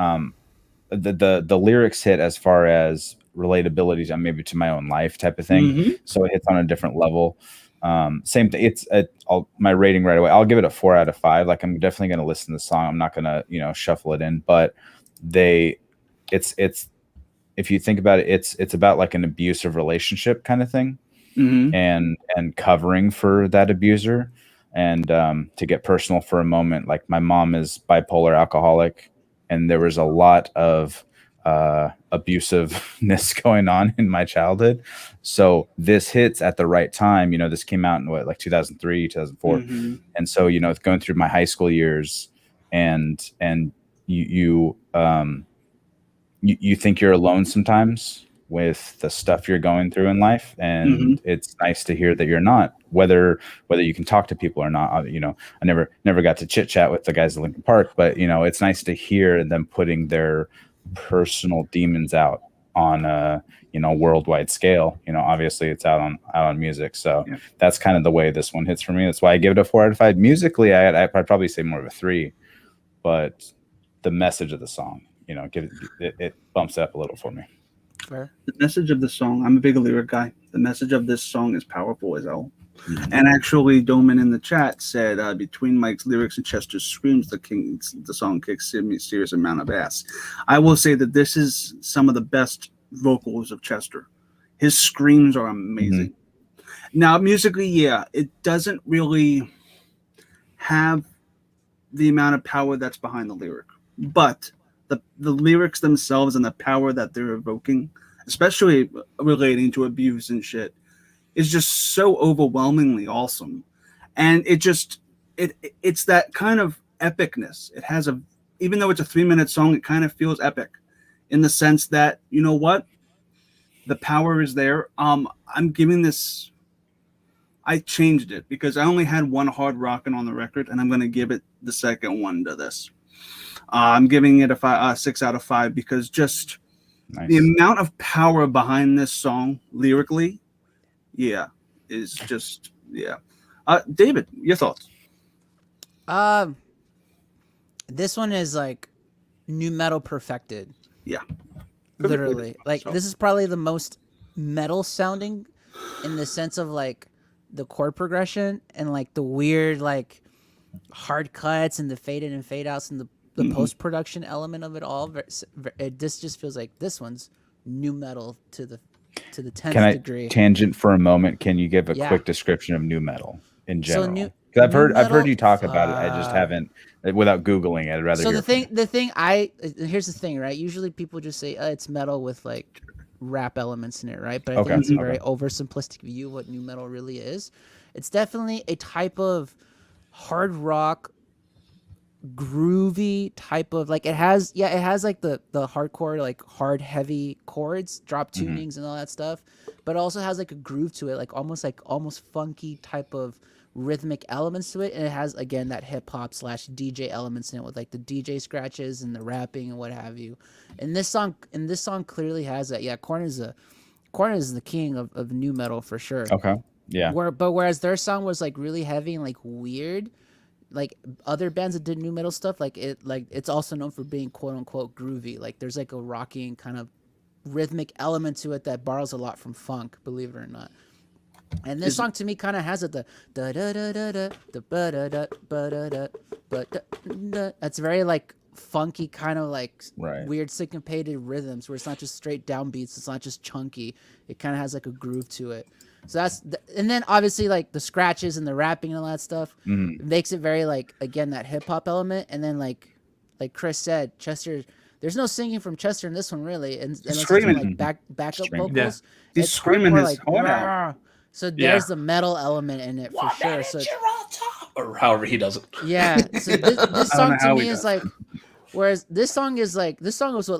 the lyrics hit as far as relatability maybe to my own life type of thing. So it hits on a different level. Same thing. It's my rating right away. I'll give it a 4 out of 5. Like, I'm definitely going to listen to the song. I'm not going to, shuffle it in, but it's if you think about it, it's about like an abusive relationship kind of thing. And covering for that abuser. And to get personal for a moment, like, my mom is bipolar alcoholic, and there was a lot of abusiveness going on in my childhood. So this hits at the right time. This came out in like 2003, 2004. And so, it's going through my high school years, and you think you're alone sometimes with the stuff you're going through in life. And it's nice to hear that you're not, whether you can talk to people or not. I never got to chit chat with the guys at Linkin Park, but it's nice to hear them putting their personal demons out on a worldwide scale. Obviously it's out on music, so that's kind of the way this one hits for me. That's why I give it a 4 out of 5. Musically, I'd probably say more of a 3, but the message of the song, it bumps it up a little for me. Fair. The message of the song, I'm a big lyric guy. The message of this song is powerful as hell. And actually, Doman in the chat said, between Mike's lyrics and Chester's screams, the song kicks a serious amount of ass. I will say that this is some of the best vocals of Chester. His screams are amazing. Now, musically, it doesn't really have the amount of power that's behind the lyric. But the lyrics themselves and the power that they're evoking, especially relating to abuse and shit, is just so overwhelmingly awesome. And it's that kind of epicness. It has even though it's a 3-minute song, it kind of feels epic in the sense that, you know what? The power is there. I'm giving this, I changed it because I only had one hard rockin' on the record, and I'm going to give it the second one to this. I'm giving it a 6 out of 5 because just the amount of power behind this song lyrically, is just, David, your thoughts? This one is like new metal perfected. Yeah. Literally. Like, this is probably the most metal sounding in the sense of like the chord progression and like the weird like hard cuts and the fade in and fade outs and the post-production element of it all. This just feels like this one's new metal to the 10th degree. Tangent for a moment? Can you give a quick description of new metal in general? So I've heard you talk about it. I just haven't, without Googling it. I'd rather. So here's the thing, right? Usually people just say it's metal with like rap elements in it, right? But I think it's a very oversimplistic view of what new metal really is. It's definitely a type of hard rock, groovy type of, like, it has like the hardcore, like hard heavy chords, drop tunings and all that stuff, but it also has like a groove to it, like almost funky type of rhythmic elements to it, and it has again that hip hop / DJ elements in it with like the DJ scratches and the rapping and what have you. And this song clearly has that. Korn is the king of new metal for sure. Okay. Yeah. Whereas their song was like really heavy and like weird, like other bands that did new metal stuff, it's also known for being quote unquote groovy. Like there's like a rocking kind of rhythmic element to it that borrows a lot from funk, believe it or not. And this song to me kind of has it, the da da da da da da ba da da ba da da ba da. That's very like funky kind of like weird syncopated rhythms where it's not just straight downbeats, it's not just chunky. It kind of has like a groove to it. So and then obviously like the scratches and the rapping and all that stuff makes it very like, again, that hip hop element. And then like Chris said, Chester, there's no singing from Chester in this one really, and screaming like backup vocals. Yeah. He's screaming his heart out. So there's the metal element in it for sure. So or however he does it. Yeah. So this song to me is like, whereas this song was what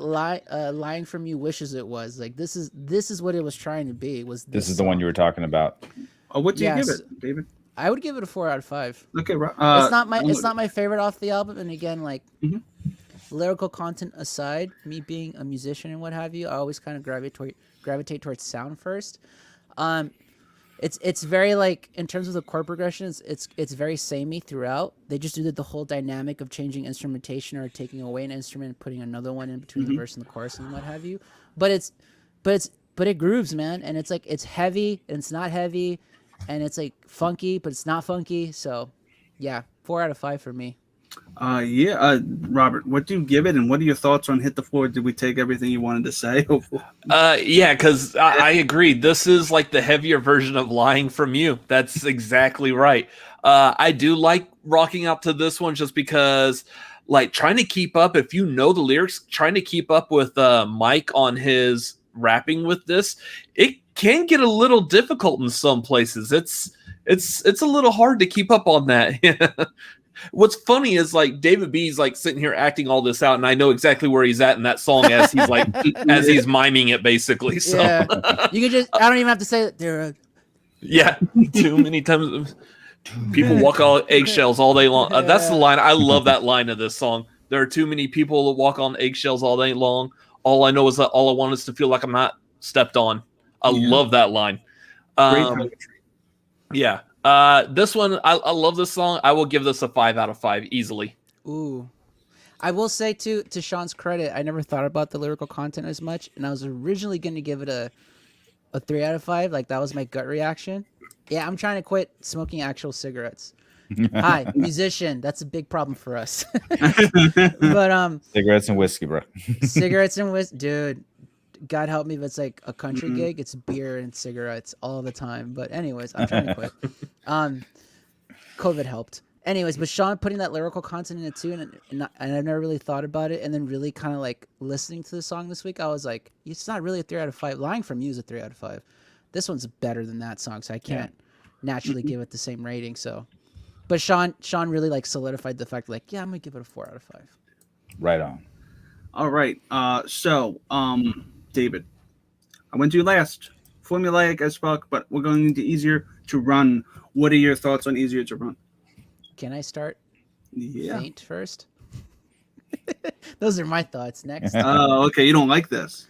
Lying From You wishes it was. Like this is what it was trying to be. This is the one you were talking about. Oh, what do you give it, David? I would give it a 4 out of 5. Okay, right. It's not my favorite off the album, and again, like lyrical content aside, me being a musician and what have you, I always kind of gravitate towards sound first. It's very like, in terms of the chord progressions, it's very samey throughout. They just do the whole dynamic of changing instrumentation or taking away an instrument and putting another one in between the verse and the chorus and what have you. But it grooves, man, and it's like, it's heavy and it's not heavy, and it's like funky but it's not funky. So yeah, 4 out of 5 for me. Robert, what do you give it, and what are your thoughts on Hit the Floor? Did we take everything you wanted to say? Because I agree. This is like the heavier version of Lying From You. That's exactly right. I do like rocking out to this one just because, like trying to keep up, if you know the lyrics, trying to keep up with Mike on his rapping with this, it can get a little difficult in some places. It's a little hard to keep up on that. What's funny is like David B's like sitting here acting all this out, and I know exactly where he's at in that song as he's like as he's miming it basically. So you can just, I don't even have to say it. There. Yeah, too many times. People walk on eggshells all day long. That's the line. I love that line of this song. There are too many people that walk on eggshells all day long. All I know is that all I want is to feel like I'm not stepped on. I love that line. Great poetry. Yeah. This one, I love this song. I will give this a 5 out of 5 easily. Ooh. I will say to Sean's credit, I never thought about the lyrical content as much, and I was originally going to give it a 3 out of 5. Like, that was my gut reaction. Yeah, I'm trying to quit smoking actual cigarettes. Hi, musician. That's a big problem for us. But cigarettes and whiskey, bro. Cigarettes and whiskey, dude. God help me if it's like a country gig. It's beer and cigarettes all the time. But anyways, I'm trying to quit. COVID helped. Anyways, but Sean putting that lyrical content in it too, and I've never really thought about it. And then really kind of like listening to the song this week, I was like, it's not really a 3 out of 5. Lying from You is a 3 out of 5. This one's better than that song, so I can't naturally give it the same rating. So, but Sean really like solidified the fact, like, yeah, I'm gonna give it a 4 out of 5. Right on. All right. So, David, I went to you last. Formulaic as fuck, but we're going into Easier to Run. What are your thoughts on Easier to Run? Can I start? Yeah. Faint first. Those are my thoughts. Next. Oh, okay. You don't like this.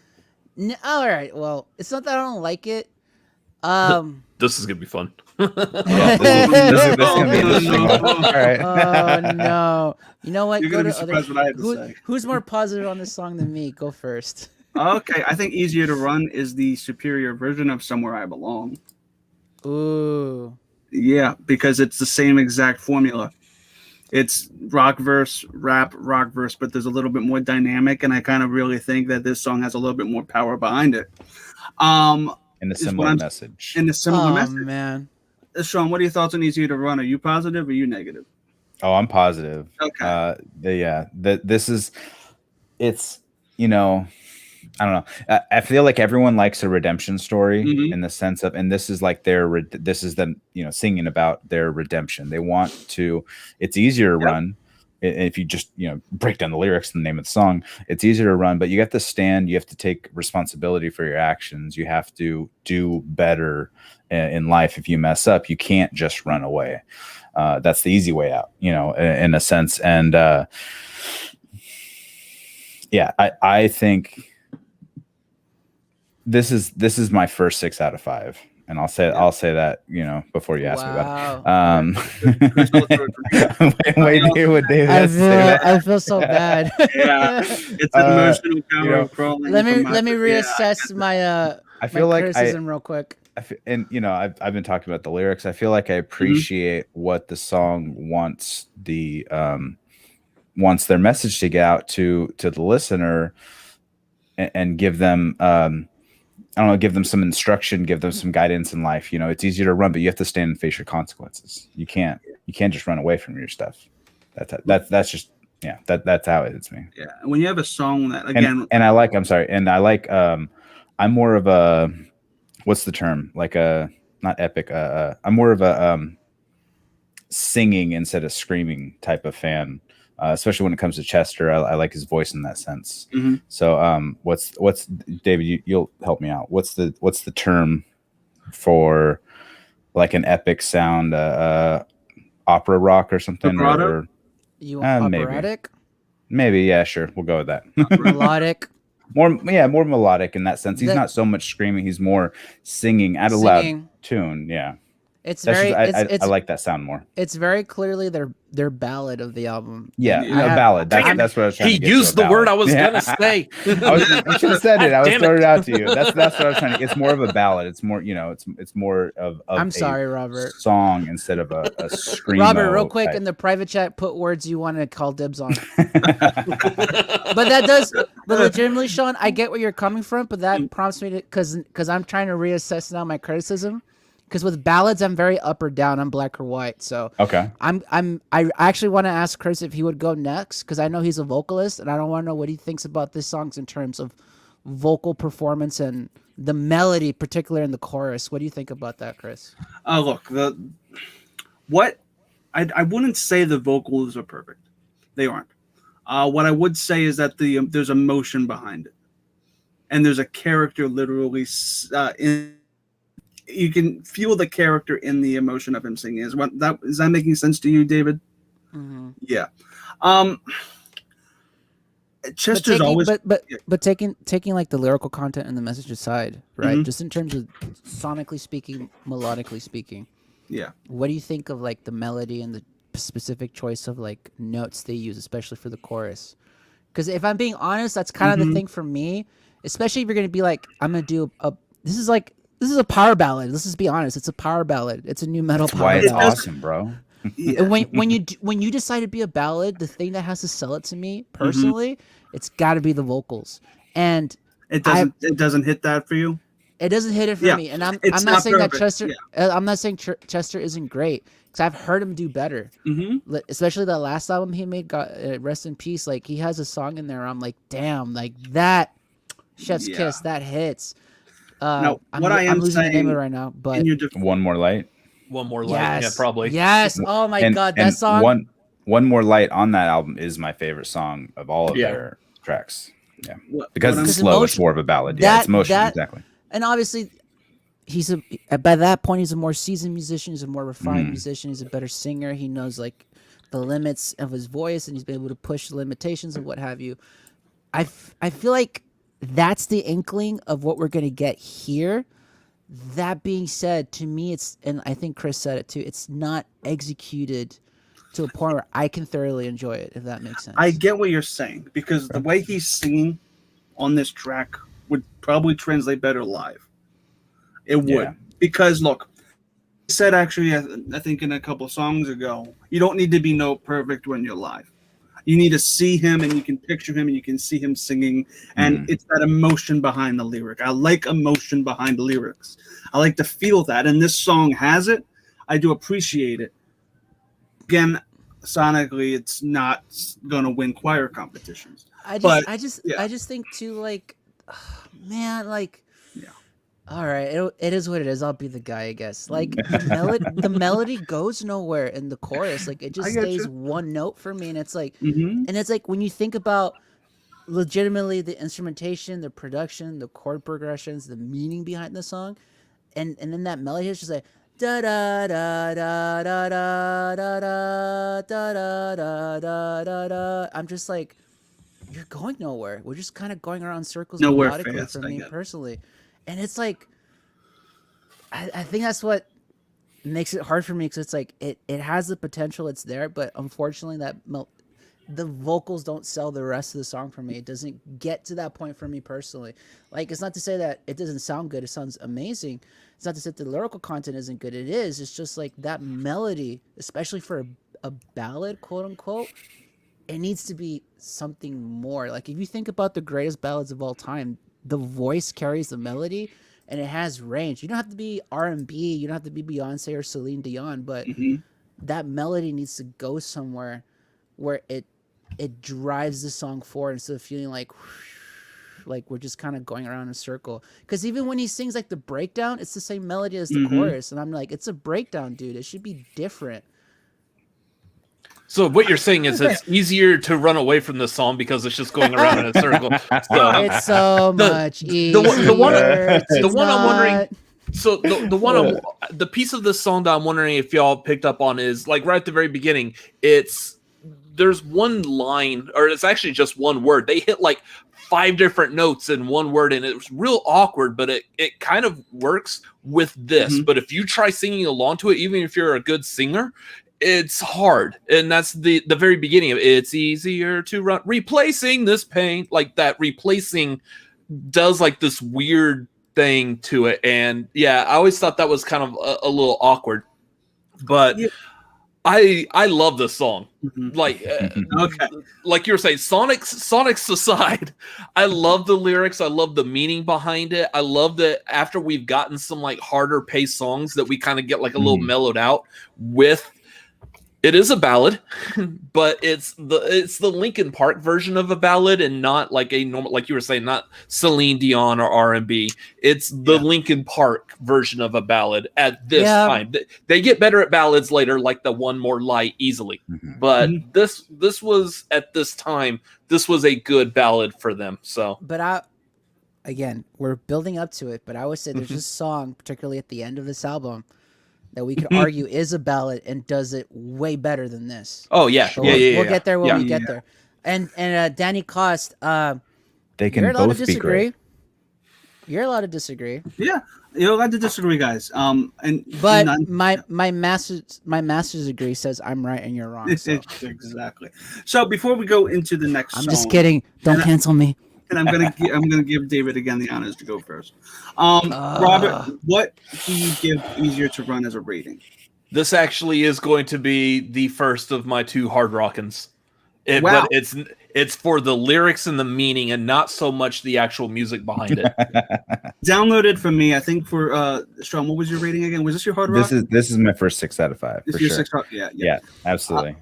No, all right. Well, it's not that I don't like it. This is gonna be fun. Yeah, this is gonna be interesting. All right. Oh no! You know what? You're gonna be surprised what I have to say. Who's more positive on this song than me? Go first. Okay, I think Easier to Run is the superior version of Somewhere I Belong. Ooh. Yeah, because it's the same exact formula. It's rock verse, rap, rock verse, but there's a little bit more dynamic, and I kind of really think that this song has a little bit more power behind it. In a similar message. In a similar message. Oh man. Sean, what are your thoughts on Easier to Run? Are you positive or are you negative? Oh, I'm positive. Okay. It's, you know, I don't know. I feel like everyone likes a redemption story in the sense of, and this is like this is them, you know, singing about their redemption. They want to, it's easier to run. If you just, you know, break down the lyrics and the name of the song, it's easier to run, but you have to stand, you have to take responsibility for your actions. You have to do better in life. If you mess up, you can't just run away. That's the easy way out, you know, in a sense. And I think this is my first 6 out of 5. And I'll say that, you know, before you ask me about it. Wait, what David has to say that. I feel so bad. Yeah, it's an emotional power crawling. Let me reassess my I feel like criticism real quick. And you know, I've been talking about the lyrics. I feel like I appreciate what the song wants wants their message to get out to the listener, and give them I don't know, give them some instruction, give them some guidance in life. You know, it's easier to run, but you have to stand and face your consequences. You can't just run away from your stuff. That's just that's how it is, me. Yeah, and when you have a song that again, I'm more of a, what's the term? Like a, not epic. I'm more of a singing instead of screaming type of fan. Especially when it comes to Chester, I like his voice in that sense. So, what's David? You'll help me out. What's the term for like an epic sound, opera rock or something? Vibrato? You want operatic? Maybe, yeah, sure. We'll go with that. Melodic. More melodic in that sense. He's not so much screaming. He's more singing at a loud tune. Yeah. It's That's very. I like that sound more. It's very clearly their ballad of the album. Yeah, a ballad. That's what I was trying to get. He used the word I was gonna say. You should have said it. I was throwing it out to you. That's what I was trying to. It's more of a ballad. It's more, you know, it's more of I'm sorry, Robert. Song instead of a scream. Robert, real quick in the private chat, put words you want to call dibs on. But legitimately, Sean, I get where you're coming from, but that prompts me to because I'm trying to reassess now my criticism. because with ballads I'm very up or down. I'm black or white. So Okay. I actually want to ask Chris if he would go next because I know he's a vocalist and I don't want to know what he thinks about this songs in terms of vocal performance and the melody, particularly in the chorus. What do you think about that, Chris? Look, I wouldn't say the vocals are perfect. They aren't. What I would say is that there's emotion behind it, and there's a character literally you can feel the character in the emotion of him singing. Is that making sense to you, David? Mm-hmm. Yeah. Chester's but taking like the lyrical content and the message aside, right? Mm-hmm. Just in terms of sonically speaking, melodically speaking. Yeah. What do you think of like the melody and the specific choice of like notes they use, especially for the chorus? Because if I'm being honest, that's kind of the thing for me. Especially if you're gonna be like, I'm gonna do this is a power ballad. Let's just be honest. It's a power ballad. It's a new metal That's power why it's ballad. awesome, bro. Yeah. And when you decide to be a ballad, the thing that has to sell it to me personally, it's got to be the vocals. And it doesn't hit that for you. It doesn't hit it for me. And I'm not saying that Chester. Yeah. I'm not saying Chester isn't great because I've heard him do better. Mm-hmm. Especially that last album he made, Rest in Peace. Like he has a song in there. I'm like, damn, like that. Chef's Kiss, that hits. Now, I'm losing the name of it right now, but One More Light. One More Light, yeah, probably. Yes. Oh my God, that song. One More Light on that album is my favorite song of all of their tracks. Yeah, because it's slow. It's more of a ballad. Yeah, it's emotional. Exactly. And obviously, by that point he's a more seasoned musician. He's a more refined musician. He's a better singer. He knows like the limits of his voice, and he's been able to push the limitations of what have you. I feel like that's the inkling of what we're gonna get here. That being said, to me, and I think Chris said it too, it's not executed to a point where I can thoroughly enjoy it, if that makes sense. I get what you're saying, because the way he's singing on this track would probably translate better live. It would. Yeah. Because, look, he said actually, I think in a couple of songs ago, you don't need to be note perfect when you're live. You need to see him, and you can picture him, and you can see him singing, and it's that emotion behind the lyric. I like emotion behind the lyrics. I like to feel that, and this song has it. I do appreciate it. Again, sonically, it's not going to win choir competitions. I just think too, like, man, like, all right, it is what it is. I'll be the guy, I guess. Like the melody goes nowhere in the chorus. Like it just stays one note for me, and it's like, and it's like when you think about legitimately the instrumentation, the production, the chord progressions, the meaning behind the song, and then that melody is just like da da da da da da da da da da da da. I'm just like, you're going nowhere. We're just kind of going around circles melodically for me personally. And it's like, I think that's what makes it hard for me, because it's like it has the potential, it's there, but unfortunately the vocals don't sell the rest of the song for me. It doesn't get to that point for me personally. Like, it's not to say that it doesn't sound good. It sounds amazing. It's not to say that the lyrical content isn't good. It is. It's just like that melody, especially for a ballad, quote unquote, it needs to be something more. Like if you think about the greatest ballads of all time, the voice carries the melody, and it has range. You don't have to be R&B. You don't have to be Beyonce or Celine Dion, but that melody needs to go somewhere where it drives the song forward instead of feeling like we're just kind of going around in a circle. Because even when he sings like the breakdown, it's the same melody as the chorus, and I'm like, it's a breakdown, dude. It should be different. So what you're saying is it's easier to run away from the song because it's just going around in a circle. So it's so much easier. The one I'm wondering. So the piece of this song that I'm wondering if y'all picked up on is like right at the very beginning. There's one line, or it's actually just one word. They hit like 5 different notes in one word, and it was real awkward, but it kind of works with this. But if you try singing along to it, even if you're a good singer, it's hard. And that's the very beginning of it. It's easier to run, replacing this pain. Like that replacing does like this weird thing to it. And yeah, I always thought that was kind of a little awkward, but I love this song. Like, Okay. like you were saying, Sonics aside, I love the lyrics. I love the meaning behind it. I love that after we've gotten some like harder paced songs that we kind of get like a little mellowed out with. It is a ballad, but it's the Linkin Park version of a ballad, and not like a normal, like you were saying, not Celine Dion or R&B. It's the Linkin Park version of a ballad at this time. They get better at ballads later, like the One More Light, easily. But this was at this time. This was a good ballad for them. So, but again, we're building up to it. But I would say there's this song, particularly at the end of this album, that we could argue is a ballad and does it way better than this. Oh yeah, But we'll get there when we get there. And Danny Cost, they can you're allowed both to be disagree. great. You're allowed to disagree. Yeah, you're allowed to disagree, guys. But my master's degree says I'm right and you're wrong. So. Exactly. So before we go into the next I'm song, just kidding. Don't cancel me. and I'm gonna give David again the honors to go first. Robert, what do you give Easier to Run as a rating? this actually is going to be the first of my 2 hard rockins. Wow. But it's for the lyrics and the meaning, and not so much the actual music behind it. Downloaded for me, I think for Sean. What was your rating again? Was this your hard rock? This is my first 6 out of 5. This For is your sure. 6 rock. Yeah, absolutely.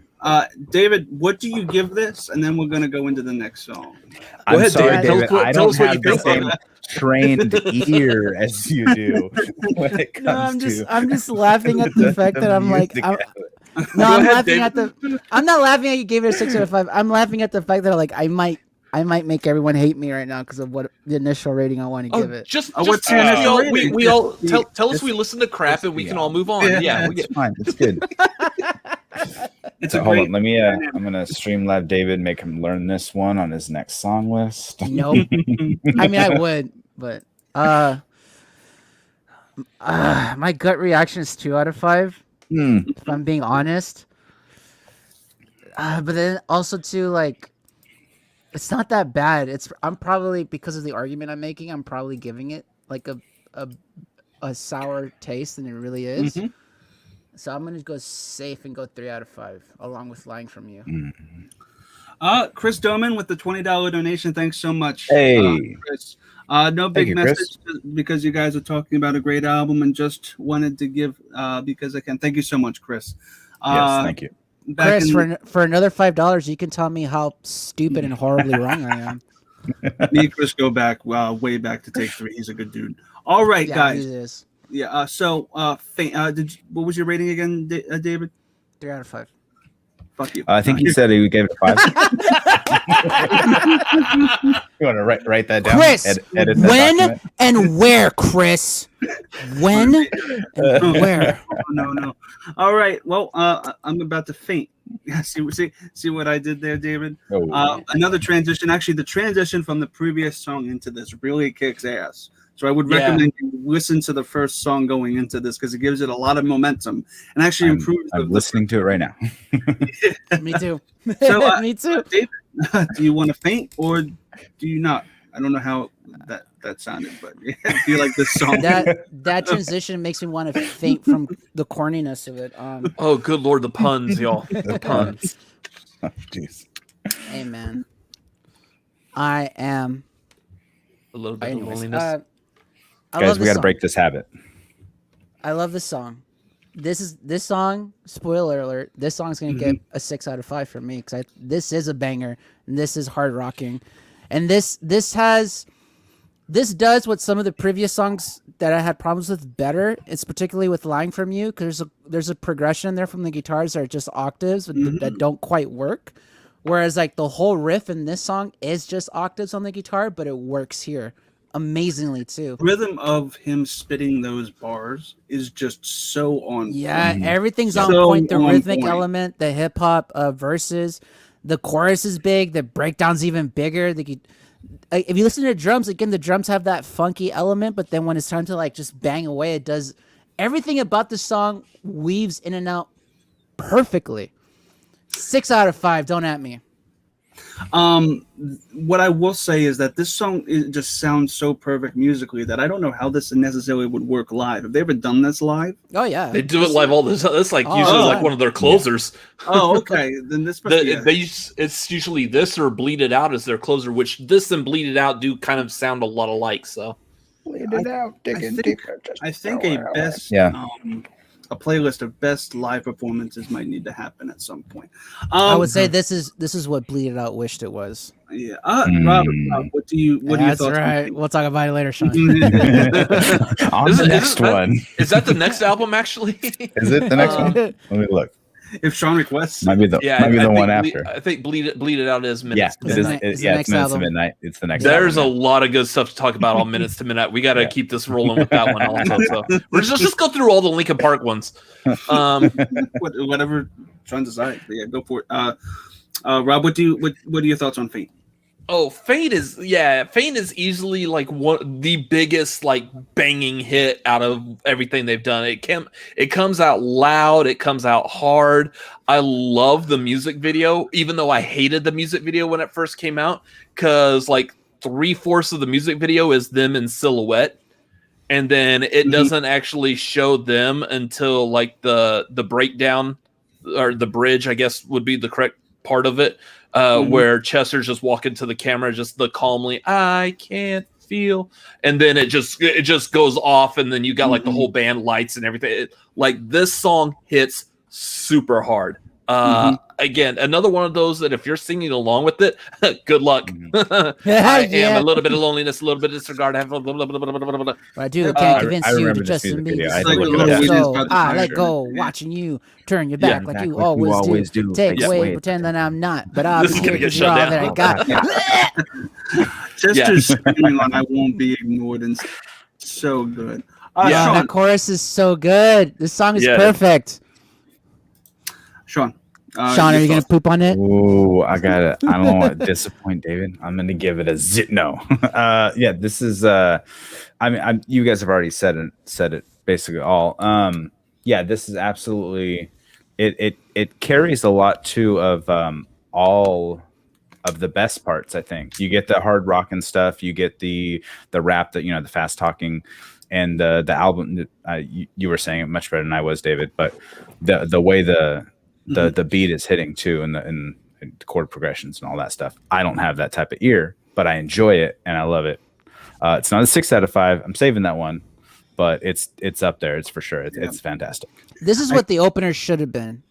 David, what do you give this? And then we're gonna go into the next song. I'm ahead, sorry, David. David. I Tell don't us what have you the think. same trained ear as you do when it comes I'm just laughing at the fact that I'm like, music I'm of it. laughing at the. I'm not laughing at you gave it a 6 out of 5. I'm laughing at the fact that like I might make everyone hate me right now because of what the initial rating I want to give it. What's your initial rating? we all tell us we listen to crap and we can all move on. Yeah, It's fine. It's good. It's So a hold great. on. Let me. I'm gonna Streamlab David, make him learn this one on his next song list. Nope. I mean, I would, but my gut reaction is 2 out of 5. If I'm being honest. But then also too, like, it's not that bad. I'm probably, because of the argument I'm making, I'm probably giving it like a sour taste than it really is. So I'm gonna go safe and go 3 out of 5, along with Lying From You. Chris Doman with the $20 donation. Thanks so much. Hey. Chris. No big you, message because you guys are talking about a great album and just wanted to give because I can. Thank you so much, Chris. Yes, thank you. Chris, for another $5, you can tell me how stupid and horribly wrong I am. Me and Chris go back way back to Take 3. He's a good dude. All right, Yeah, guys. it is. Yeah. What was your rating again, David? 3 out of 5. Fuck you. I think he said he gave it 5. You want to write that down? Chris, edit that when document? and where, Chris? When and where? No. All right. Well, I'm about to faint. See what I did there, David? Oh. Another transition. Actually, the transition from the previous song into this really kicks ass. So I would recommend you listen to the first song going into this because it gives it a lot of momentum and actually improves. I'm listening to it right now. Me too. So, Me too. David, do you want to faint or do you not? I don't know how that sounded, but I feel like this song. That transition makes me want to faint from the corniness of it. Oh, good lord, the puns, y'all. The puns. Oh, jeez. Hey, man. I am. A little bit of Anyways, loneliness. I Guys, love we this got to song. break this habit. I love this song. This song. Spoiler alert! This song's gonna get a 6 out of 5 from me because this is a banger and this is hard rocking, and this does what some of the previous songs that I had problems with better. It's particularly with "Lying From You" because there's a progression there from the guitars that are just octaves that don't quite work, whereas like the whole riff in this song is just octaves on the guitar, but it works here amazingly too. Rhythm of him spitting those bars is just so on. Yeah, everything's on So point. The on rhythmic point. element, the hip hop verses, the chorus is big. The breakdown's even bigger. If you listen to the drums, again, the drums have that funky element, but then when it's time to like just bang away, it does everything about the song weaves in and out perfectly. 6 out of 5. Don't at me. What I will say is that this song just sounds so perfect musically that I don't know how this necessarily would work live. Have they ever done this live? Oh yeah, They do it live all the time. That's like Oh, usually yeah. like one of their closers. Oh, okay. Then this must be It's usually this or Bleed It Out as their closer, which this and Bleed It Out do kind of sound a lot alike. So Bleed it out, I think a best a playlist of best live performances might need to happen at some point. I would say this is what Bleed It Out wished it was. Yeah. Robert, what do you That's thoughts? right. We'll talk about it later, Sean. On the next one. is that the next album? Actually, Is it the next one? Let me look. If Sean requests, Might be the one after. I think Bleed It Out is Yeah, Minutes. it is. It's the Yeah, next it's Minutes to album. Midnight. It's the next. There's a album. lot of good stuff to talk about on Minutes to Midnight. We got to Yeah. keep this rolling with that one also. So we're just go through all the Linkin Park ones. whatever Sean decides. Yeah, go for it. Rob, what are your thoughts on Fate? Oh, Fate is easily like the biggest like banging hit out of everything they've done. It comes out loud, it comes out hard. I love the music video, even though I hated the music video when it first came out, because like 3/4 of the music video is them in silhouette, and then it doesn't actually show them until like the breakdown or the bridge, I guess would be the correct part of it. Where Chester's just walking to the camera, just the calmly, I can't feel, and then it just goes off, and then you got like the whole band lights and everything. Like this song hits super hard. Again, another one of those that if you're singing along with it, good luck. I am a little bit of loneliness, a little bit of disregard. I have a little bit. But I do can't convince I you to remember this just music be video. I had to look it up. so I let Sure. go, watching you turn your back like you like you always always do. do. Take Face away, away. pretend that I'm not, but I'll This be is gonna here get 'cause you're all shut that I down. got. Chester's screaming on "I Won't Be Ignored" and so good. Yeah, Sean, that chorus is so good. This song is perfect. Sean, Sean, are you gonna poop on it? Ooh, I got it. I don't want to disappoint David. I'm gonna give it a no. Yeah, this is. I mean, you guys have already said it basically all. Yeah, this is absolutely. It carries a lot too of all of the best parts. I think you get the hard rock and stuff. You get the rap, that the fast talking, and the album. You were saying it much better than I was, David. But the way the beat is hitting too, and the chord progressions and all that stuff. I don't have that type of ear, but I enjoy it and I love it. It's not a 6 out of 5. I'm saving that one, but it's up there. It's for sure. It's fantastic. This is what the opener should have been.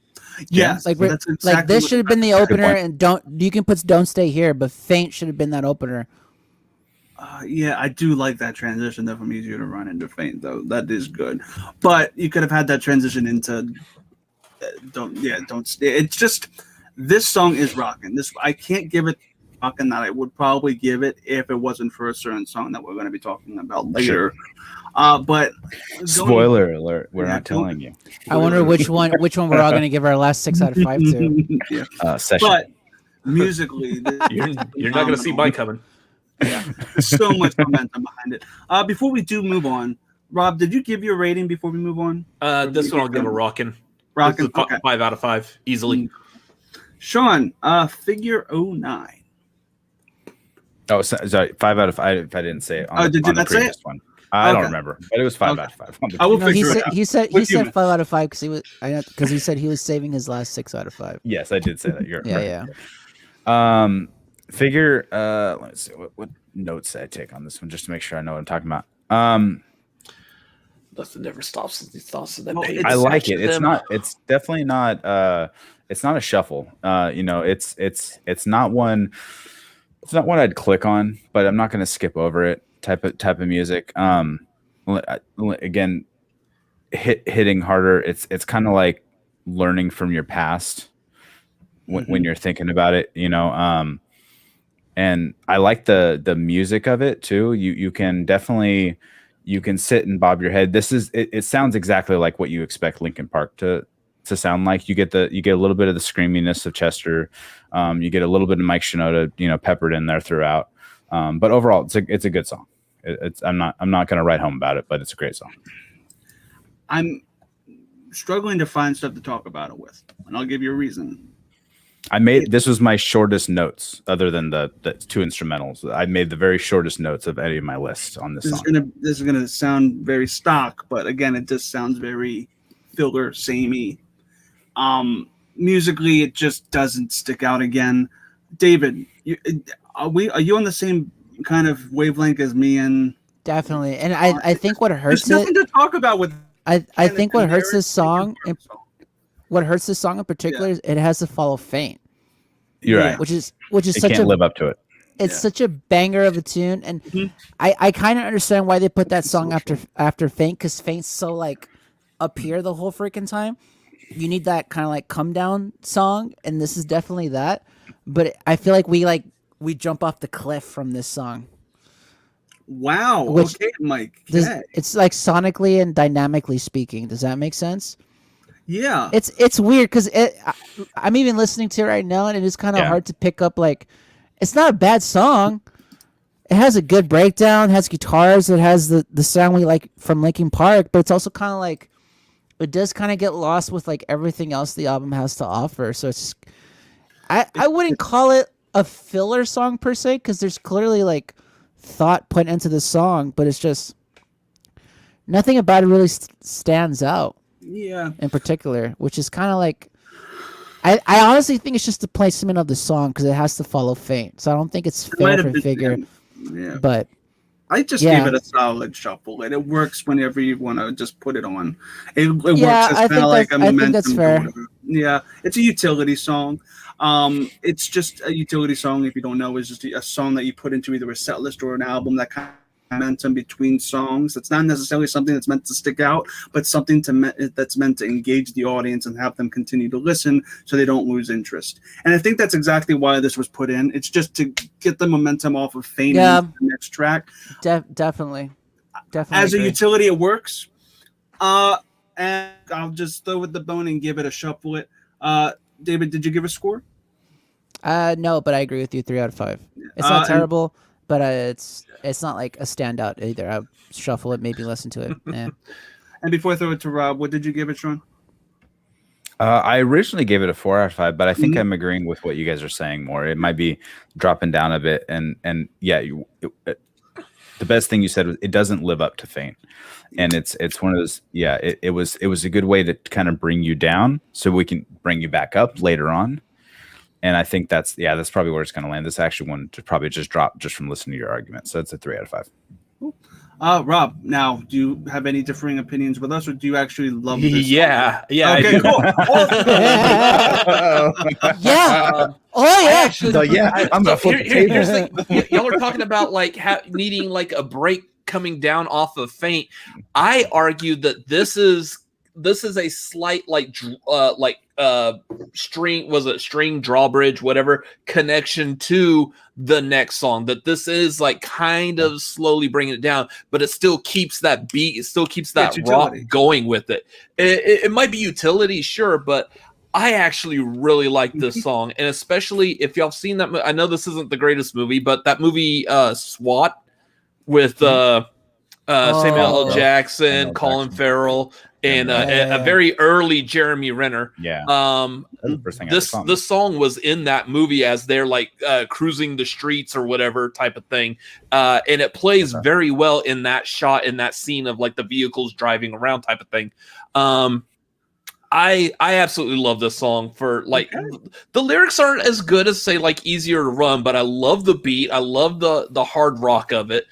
yes, Like that's exactly like this what- should have been the opener, and you can put "Don't Stay Here," but "Faint" should have been that opener. Yeah, I do like that transition though from "Easier to Run" into "Faint" though. That is good, but you could have had that transition into don't. It's just this song is rocking. This I can't give it rocking that I would probably give it if it wasn't for a certain song that we're going to be talking about later. But Spoiler alert: we're not telling you. I wonder which one we're all going to give our last 6 out of 5 to. Yeah. Session. But musically, You're not going to see mine coming. so much momentum behind it. Before we do move on, Rob, did you give your rating before we move on? This one I'll give a rockin'. Rockin', This is okay. 5 out of 5 easily. Sean, figure 09. Oh, sorry. 5 out of 5. If I didn't say it. On, did you on the not say previous it? one. I don't Okay. remember, but it was 5 Okay. out of 5. On the I will No, he figure it said out. he said What do you 5 out of 5 because he said he was saving his last 6 out of 5. Yes, I did say that. You're Yeah, right. yeah. Figure. Let's see. What notes did I take on this one, just to make sure I know what I'm talking about. Nothing never stops these thoughts that Well, page. it's I like it. Them. It's not. It's definitely not. It's not a shuffle. It's not one. It's not one I'd click on, but I'm not going to skip over it. Type of music. Again, hitting harder. It's kind of like learning from your past when you're thinking about it. And I like the music of it too. You can definitely. You can sit and bob your head. It sounds exactly like what you expect Linkin Park to sound like. You get a little bit of the screaminess of Chester. You get a little bit of Mike Shinoda, peppered in there throughout. But overall, it's a good song. I'm not going to write home about it, but it's a great song. I'm struggling to find stuff to talk about it with, and I'll give you a reason. This was my shortest notes, other than the two instrumentals. I made the very shortest notes of any of my lists on this song. This is gonna sound very stock, but again, it just sounds very filler, samey. Musically, it just doesn't stick out again. David, are you on the same kind of wavelength as me? And Definitely, and I think what hurts there's nothing to talk about with. I think what hurts this song, what hurts this song in particular, is it has to follow Faint. You're right, which is it such can't a live up to it. It's such a banger of a tune, and I kind of understand why they put that song after Faint, because Faint's so like up here the whole freaking time. You need that kind of like come down song, and this is definitely that. But I feel like we jump off the cliff from this song. Wow. Okay, Mike. It's like sonically and dynamically speaking. Does that make sense? Yeah. It's weird because I'm even listening to it right now, and it is kind of hard to pick up. Like, it's not a bad song. It has a good breakdown, has guitars, it has the sound we like from Linkin Park, but it's also kind of like it does kind of get lost with like everything else the album has to offer. So it's just, I wouldn't call it a filler song per se, because there's clearly like thought put into the song, but it's just nothing about it really stands out. Yeah. In particular, which is kind of like, I honestly think it's just the placement of the song, because it has to follow Faint. So I don't think it's fair for Figure. Yeah. But I just gave it a solid shuffle, and it works whenever you want to just put it on. It works as kind of like a momentum. I think that's fair. Yeah, it's a utility song. It's just a utility song. If you don't know, is just a song that you put into either a set list or an album, that kind of momentum between songs. It's not necessarily something that's meant to stick out, but something that's meant to engage the audience and have them continue to listen so they don't lose interest. And I think that's exactly why this was put in. It's just to get the momentum off of Faint into the next track. Definitely. As a utility, it works. And I'll just throw it the bone and give it a shuffle it. David, did you give a score? No, but I agree with you. 3 out of 5. It's not terrible, but it's not like a standout either. I'll shuffle it, maybe listen to it. Yeah. And before I throw it to Rob, what did you give it, Sean? I originally gave it a 4 out of 5, but I think I'm agreeing with what you guys are saying more. It might be dropping down a bit, and yeah, the best thing you said was it doesn't live up to Faint, and it's one of those. Yeah, it was a good way to kind of bring you down, so we can bring you back up later on. And I think that's probably where it's going to land. This actually one to probably just drop just from listening to your argument. So it's a 3 out of 5. Cool. Rob, now, do you have any differing opinions with us, or do you actually love this? Yeah. Okay, cool. Yeah. I'm gonna flip the table. Here's the, y'all are talking about like needing like a break coming down off of Faint. I argue that this is a slight string drawbridge, whatever connection to the next song, that this is like kind of slowly bringing it down, but it still keeps that beat. It still keeps that rock going with it. It might be utility, sure, but I actually really like this song. And especially if y'all seen that, I know this isn't the greatest movie, but that movie SWAT with Samuel L. Jackson, Colin Farrell, and a very early Jeremy Renner. Yeah. This song was in that movie as they're like cruising the streets or whatever type of thing, and it plays very well in that shot, in that scene of like the vehicles driving around type of thing. I absolutely love this song for like the lyrics aren't as good as say like Easier to Run, but I love the beat. I love the hard rock of it.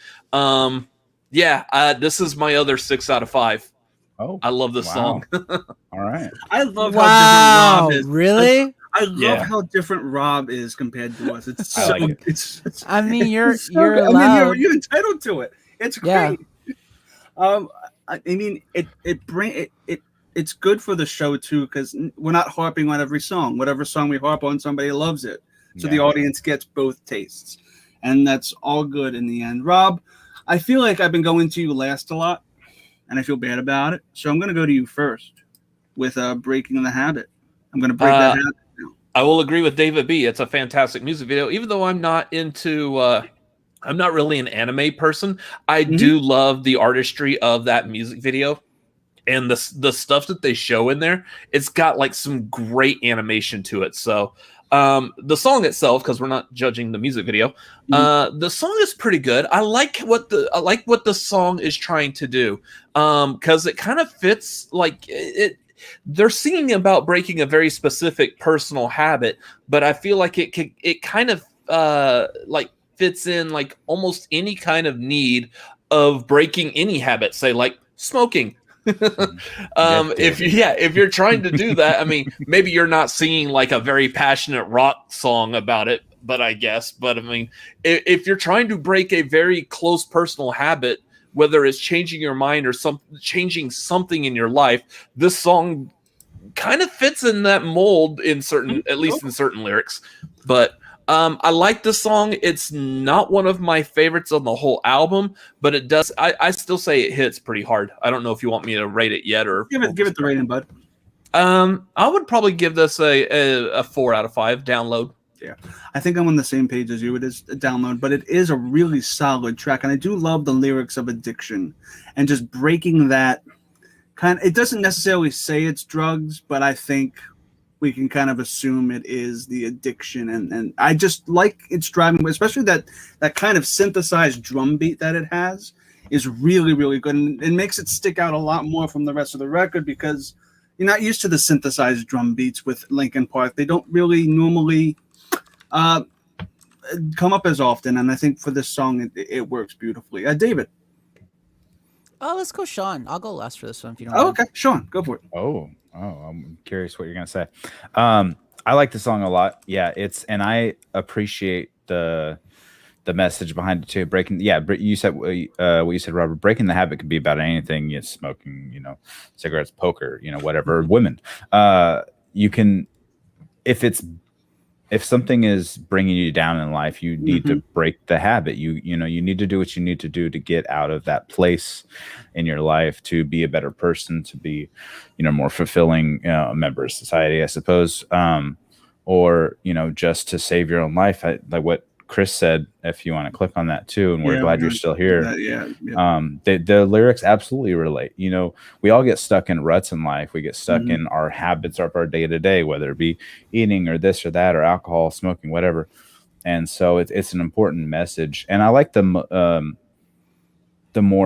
This is my other 6 out of 5. Oh, I love this song. All right. I love how different Rob is. Really? I love how different Rob is compared to us. It's so. Like it's I mean, you're good. allowed. I mean, you're entitled to it. It's great. I mean, it's good for the show too, because we're not harping on every song. Whatever song we harp on, somebody loves it, so the audience gets both tastes, and that's all good in the end. Rob, I feel like I've been going to you last a lot, and I feel bad about it. So I'm going to go to you first with Breaking the Habit. I'm going to break that habit now. I will agree with David B. It's a fantastic music video. Even though I'm not into, I'm not really an anime person, I do love the artistry of that music video. And the stuff that they show in there, it's got like some great animation to it. So The song itself, because we're not judging the music video, the song is pretty good. I like what the song is trying to do, because it kind of fits like it. They're singing about breaking a very specific personal habit, but I feel like it kind of like fits in like almost any kind of need of breaking any habit, say like smoking. If you're trying to do that, I mean, maybe you're not singing like a very passionate rock song about it, but I mean, if you're trying to break a very close personal habit, whether it's changing your mind or changing something in your life, this song kind of fits in that mold in certain, at least in certain lyrics. But I like the song. It's not one of my favorites on the whole album, but it does. I still say it hits pretty hard. I don't know if you want me to rate it yet or give it the rating, bud. I would probably give this a 4 out of 5 download. Yeah, I think I'm on the same page as you. It is a download, but it is a really solid track, and I do love the lyrics of addiction and just breaking that kind. It doesn't necessarily say it's drugs, but I think we can kind of assume it is the addiction, and I just like its driving, especially that kind of synthesized drum beat that it has is really, really good, and it makes it stick out a lot more from the rest of the record because you're not used to the synthesized drum beats with Linkin Park. They don't really normally come up as often, and I think for this song it works beautifully. David. Oh, let's go, Sean. I'll go last for this one if you don't. Okay, Sean, go for it. Oh, I'm curious what you're gonna say. I like the song a lot. Yeah, and I appreciate the message behind it too. Breaking, you said what you said, Robert. Breaking the habit could be about anything. Smoking, cigarettes, poker, whatever. Women. You can, if something is bringing you down in life, you need to break the habit. You need to do what you need to do to get out of that place in your life, to be a better person, to be, more fulfilling member of society, I suppose. Or, just to save your own life. Like what Chris said, if you want to click on that too, and we're glad you're still here. The lyrics absolutely relate. We all get stuck in ruts in life. We get stuck in our habits of our day to day, whether it be eating or this or that or alcohol, smoking, whatever. And so it's an important message. And I like the more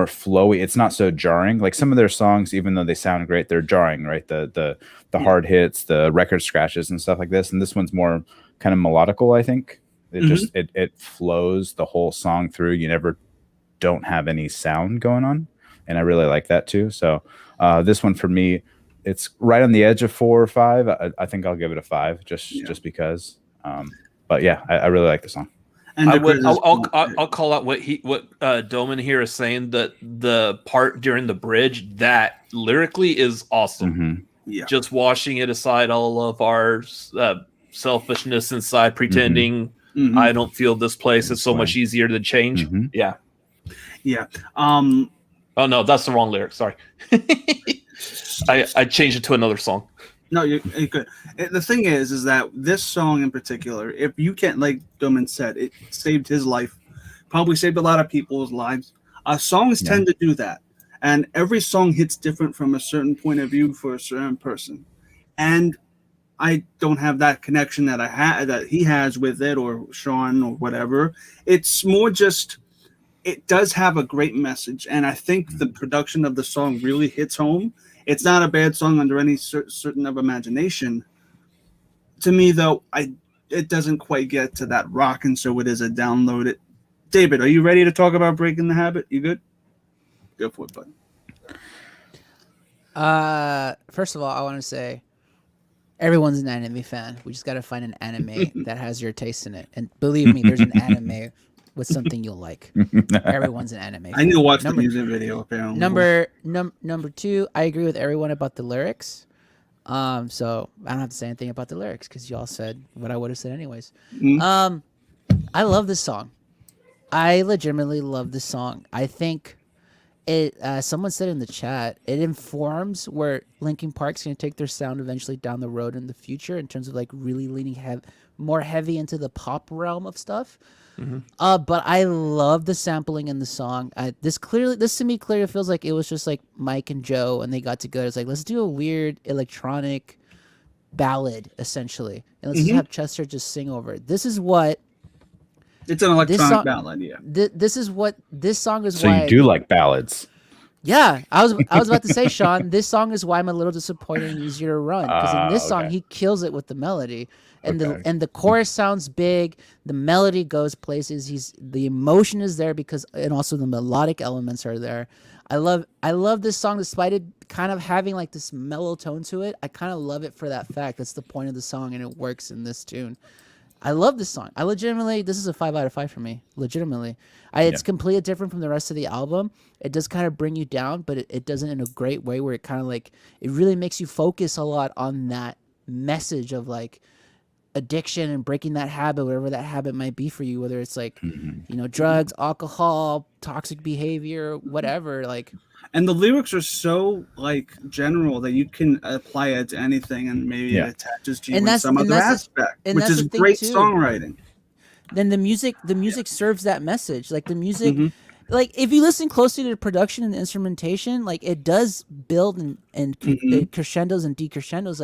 flowy. It's not so jarring. Like some of their songs, even though they sound great, they're jarring, right? The hard hits, the record scratches, and stuff like this. And this one's more kind of melodical, I think. It just it flows the whole song through. You never don't have any sound going on, and I really like that too. So this one for me, it's right on the edge of 4 or 5. I think I'll give it a 5 just because. But yeah, I really like the song. And I'll call out what Doman here is saying, that the part during the bridge that lyrically is awesome. Yeah, just washing it aside, all of our selfishness inside, pretending. I don't feel this place. It's so much easier to change. Yeah. Oh no, that's the wrong lyric. Sorry. I changed it to another song. No, you're good. The thing is that this song in particular, if you can't, like Doman said, it saved his life, probably saved a lot of people's lives. Songs tend to do that, and every song hits different from a certain point of view for a certain person, and I don't have that connection that he has with it, or Sean, or whatever. It's more just, it does have a great message, and I think the production of the song really hits home. It's not a bad song under any certain of imagination. To me, though, it doesn't quite get to that rock, and so it is a download. David, are you ready to talk about Breaking the Habit? You good? Go for it, bud. First of all, I want to say, everyone's an anime fan. We just got to find an anime that has your taste in it. And believe me, there's an anime with something you'll like. Everyone's an anime fan. I need to watch the music video, apparently. Number 2, I agree with everyone about the lyrics. So I don't have to say anything about the lyrics because y'all said what I would have said anyways. I love this song. I legitimately love this song. I think it, someone said in the chat, it informs where Linkin Park's going to take their sound eventually down the road in the future in terms of like really leaning more heavy into the pop realm of stuff. But I love the sampling in the song. This to me clearly feels like it was just like Mike and Joe, and they got together. It's like, let's do a weird electronic ballad essentially, and let's just have Chester just sing over it. This is what It's an electronic ballad, yeah. this is what this song is. So why you do like ballads? Yeah, I was about to say, Sean, this song is why I'm a little disappointed in Easier to Run, because in this song he kills it with the melody, and the chorus sounds big, the melody goes places, the emotion is there and also the melodic elements are there. I love this song despite it kind of having like this mellow tone to it. I kind of love it for that fact. That's the point of the song, and it works in this tune. I love this song. This is a 5 out of 5 for me. Legitimately. It's completely different from the rest of the album. It does kind of bring you down, but it doesn't in a great way where it kind of like, it really makes you focus a lot on that message of like addiction and breaking that habit, whatever that habit might be for you, whether it's like, drugs, alcohol, toxic behavior, whatever, like. And the lyrics are so like general that you can apply it to anything, and maybe it attaches to you in some other aspect, which is great songwriting. Then the music serves that message. Like the music, like if you listen closely to the production and the instrumentation, like it does build and crescendos and decrescendos.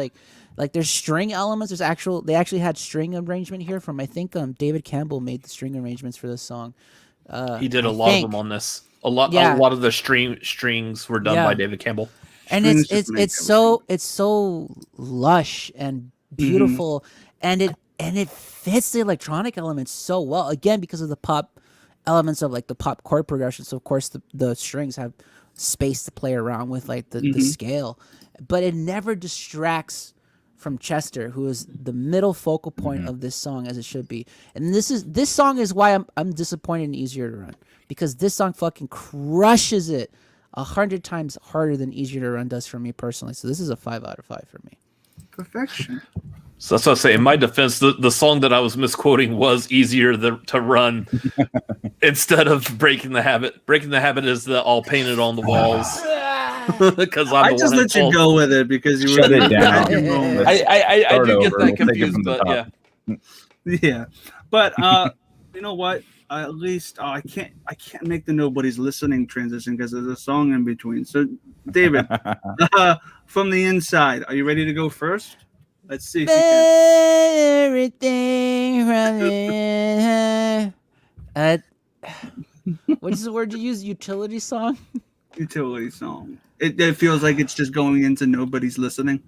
Like there's string elements. They actually had string arrangement here from, I think David Campbell made the string arrangements for this song. He did a lot of them on this. A lot of the strings were done by David Campbell. And it's so lush and beautiful, and it fits the electronic elements so well. Again, because of the pop elements of like the pop chord progression. So of course the strings have space to play around with, like the scale, but it never distracts from Chester, who is the middle focal point of this song, as it should be. And this song is why I'm disappointed in Easier to Run, because this song fucking crushes it 100 times harder than Easier to Run does for me personally. So this is a 5 out of 5 for me. Perfection. So that's what I say. In my defense, the song that I was misquoting was Easier to Run instead of Breaking the Habit. Breaking the Habit is the All Painted on the Walls. Because I just let you go with it because you shut it down. I do get that confused, but yeah. But you know what? At least I can't make the nobody's listening transition because there's a song in between. So David, from the inside, are you ready to go first? Let's see if you can. Everything from the what is the word you use? Utility song? Utility song. It feels like it's just going into nobody's listening.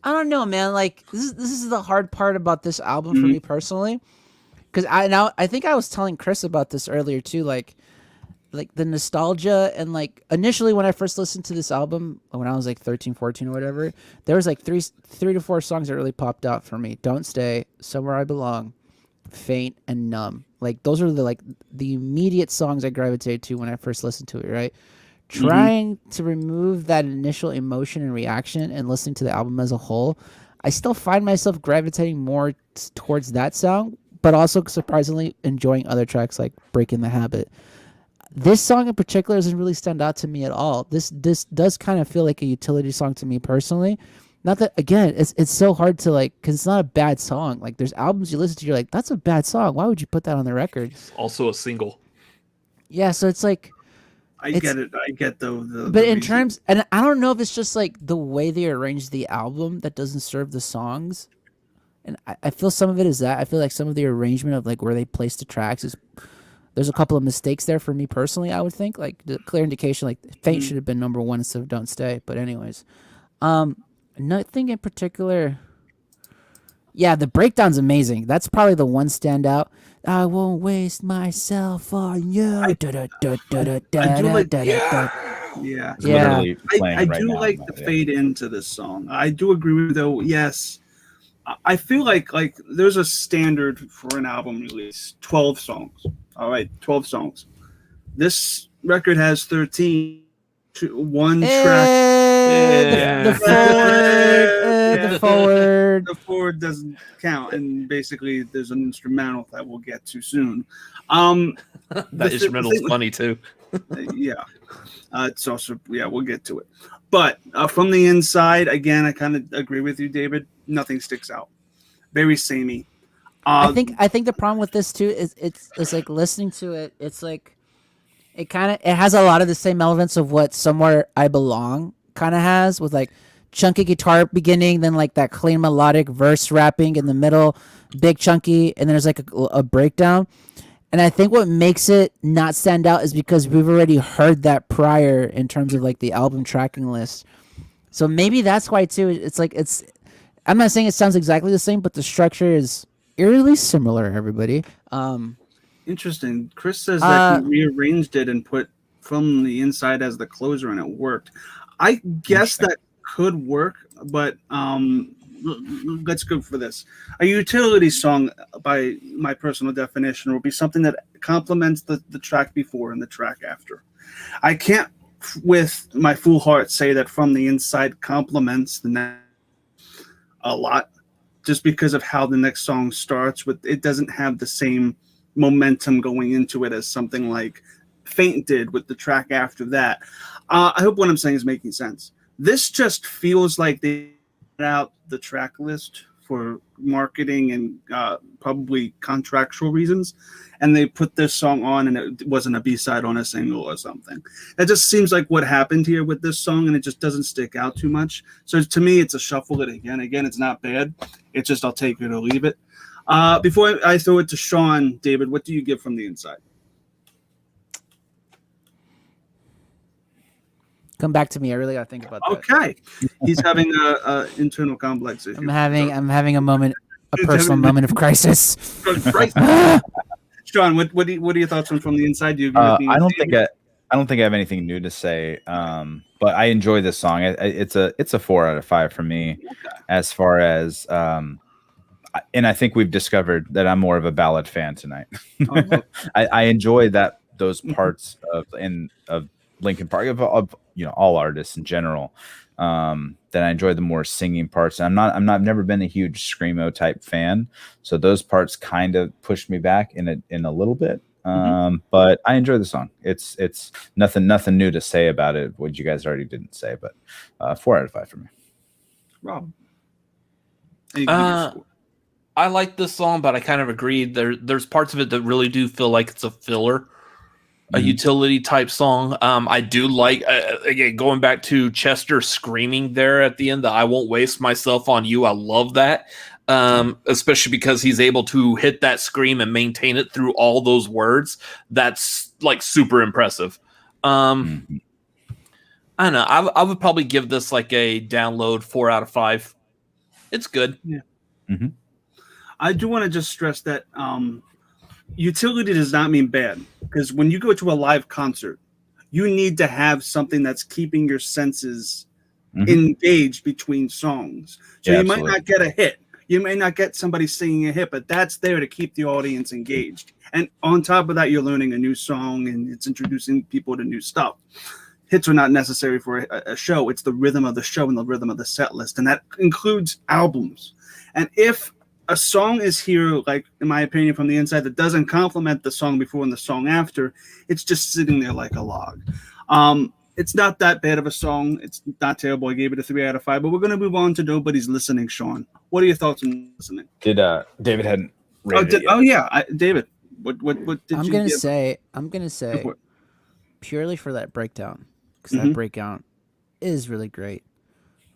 I don't know, man. Like this is the hard part about this album for me personally, because I think I was telling Chris about this earlier too. Like the nostalgia, and like initially when I first listened to this album when I was like 13, 14 or whatever, there was like three to four songs that really popped out for me. Don't Stay, Somewhere I Belong, Faint, and Numb. Like those are the immediate songs I gravitated to when I first listened to it, right? Trying to remove that initial emotion and reaction and listening to the album as a whole, I still find myself gravitating more towards that sound, but also surprisingly enjoying other tracks like Breaking the Habit. This song in particular doesn't really stand out to me at all. This does kind of feel like a utility song to me personally. Not that, again, it's so hard to like, because it's not a bad song. Like there's albums you listen to, you're like, that's a bad song. Why would you put that on the record? It's also a single. Yeah, so it's like, I get it. I get the but in reason. Terms, and I don't know if it's just like the way they arranged the album that doesn't serve the songs. And I feel some of it is that. I feel like some of the arrangement of like where they place the tracks is, there's a couple of mistakes there for me personally, I would think. Like the clear indication, like Faint should have been number one instead of Don't Stay. But anyways, nothing in particular. Yeah, the breakdown's amazing. That's probably the one standout. I won't waste myself on you. I do like the fade into this song. I do agree with though. Yes, I feel like there's a standard for an album release. 12 songs. All right, 12 songs. This record has 13. One track. The forward. The forward doesn't count, and basically there's an instrumental that we'll get to soon. That instrumental's funny too. It's also we'll get to it. But from the inside, again, I kind of agree with you, David. Nothing sticks out. Very samey. I think the problem with this too is it's like listening to it. It's like it has a lot of the same elements of what Somewhere I Belong kind of has, with like chunky guitar beginning, then like that clean melodic verse rapping in the middle, big chunky, and then there's like a breakdown. And I think what makes it not stand out is because we've already heard that prior in terms of like the album tracking list. So maybe that's why too. It's like I'm not saying it sounds exactly the same, but the structure is eerily similar. Everybody. Interesting. Chris says that he rearranged it and put From the Inside as the closer, and it worked. I guess that could work, but let's go for this. A utility song, by my personal definition, will be something that complements the track before and the track after. I can't, with my full heart, say that From the Inside complements the next a lot, just because of how the next song starts. With it doesn't have the same momentum going into it as something like Faint did with the track after that. I hope what I'm saying is making sense. This just feels like they put out the track list for marketing and probably contractual reasons, and they put this song on, and it wasn't a B-side on a single or something. That just seems like what happened here with this song, and it just doesn't stick out too much. So to me, it's a shuffle it again. Again, it's not bad. It's just I'll take it or leave it. Before I throw it to Sean, David, what do you give From the Inside? Come back to me. I really got to think about that. Okay, he's having a internal complex issue. I'm having a moment, a personal moment of crisis. Sean, what are your thoughts on From the Inside? Do you agree with me? I don't think I have anything new to say. But I enjoy this song. It's a 4 out of 5 for me. Okay. As far as and I think we've discovered that I'm more of a ballad fan tonight. I enjoy those parts of Linkin Park, of all artists in general. That I enjoy the more singing parts. I've never been a huge screamo type fan, so those parts kind of pushed me back in a little bit. But I enjoy the song. It's nothing new to say about it, what you guys already didn't say, but 4 out of 5 for me. Rob, I like this song, but I kind of agree. There's parts of it that really do feel like it's a filler, a utility type song. I do like, again, going back to Chester screaming there at the end, that I won't waste myself on you. I love that. Especially because he's able to hit that scream and maintain it through all those words. That's like super impressive. I don't know. I would probably give this like a download 4 out of 5. It's good. Yeah. I do want to just stress that utility does not mean bad, because when you go to a live concert, you need to have something that's keeping your senses engaged between songs. So you might not get a hit. You may not get somebody singing a hit, but that's there to keep the audience engaged. And on top of that, you're learning a new song, and it's introducing people to new stuff. Hits are not necessary for a show. It's the rhythm of the show and the rhythm of the set list, and that includes albums. And if a song is here, like in my opinion, From the Inside, that doesn't complement the song before and the song after, it's just sitting there like a log. It's not that bad of a song. It's not terrible. I gave it a 3 out of 5. But we're going to move on to Nobody's Listening. Sean, what are your thoughts on listening? Did David hadn't rated it yet. David, what did I'm gonna say purely for that breakdown, because that breakdown is really great.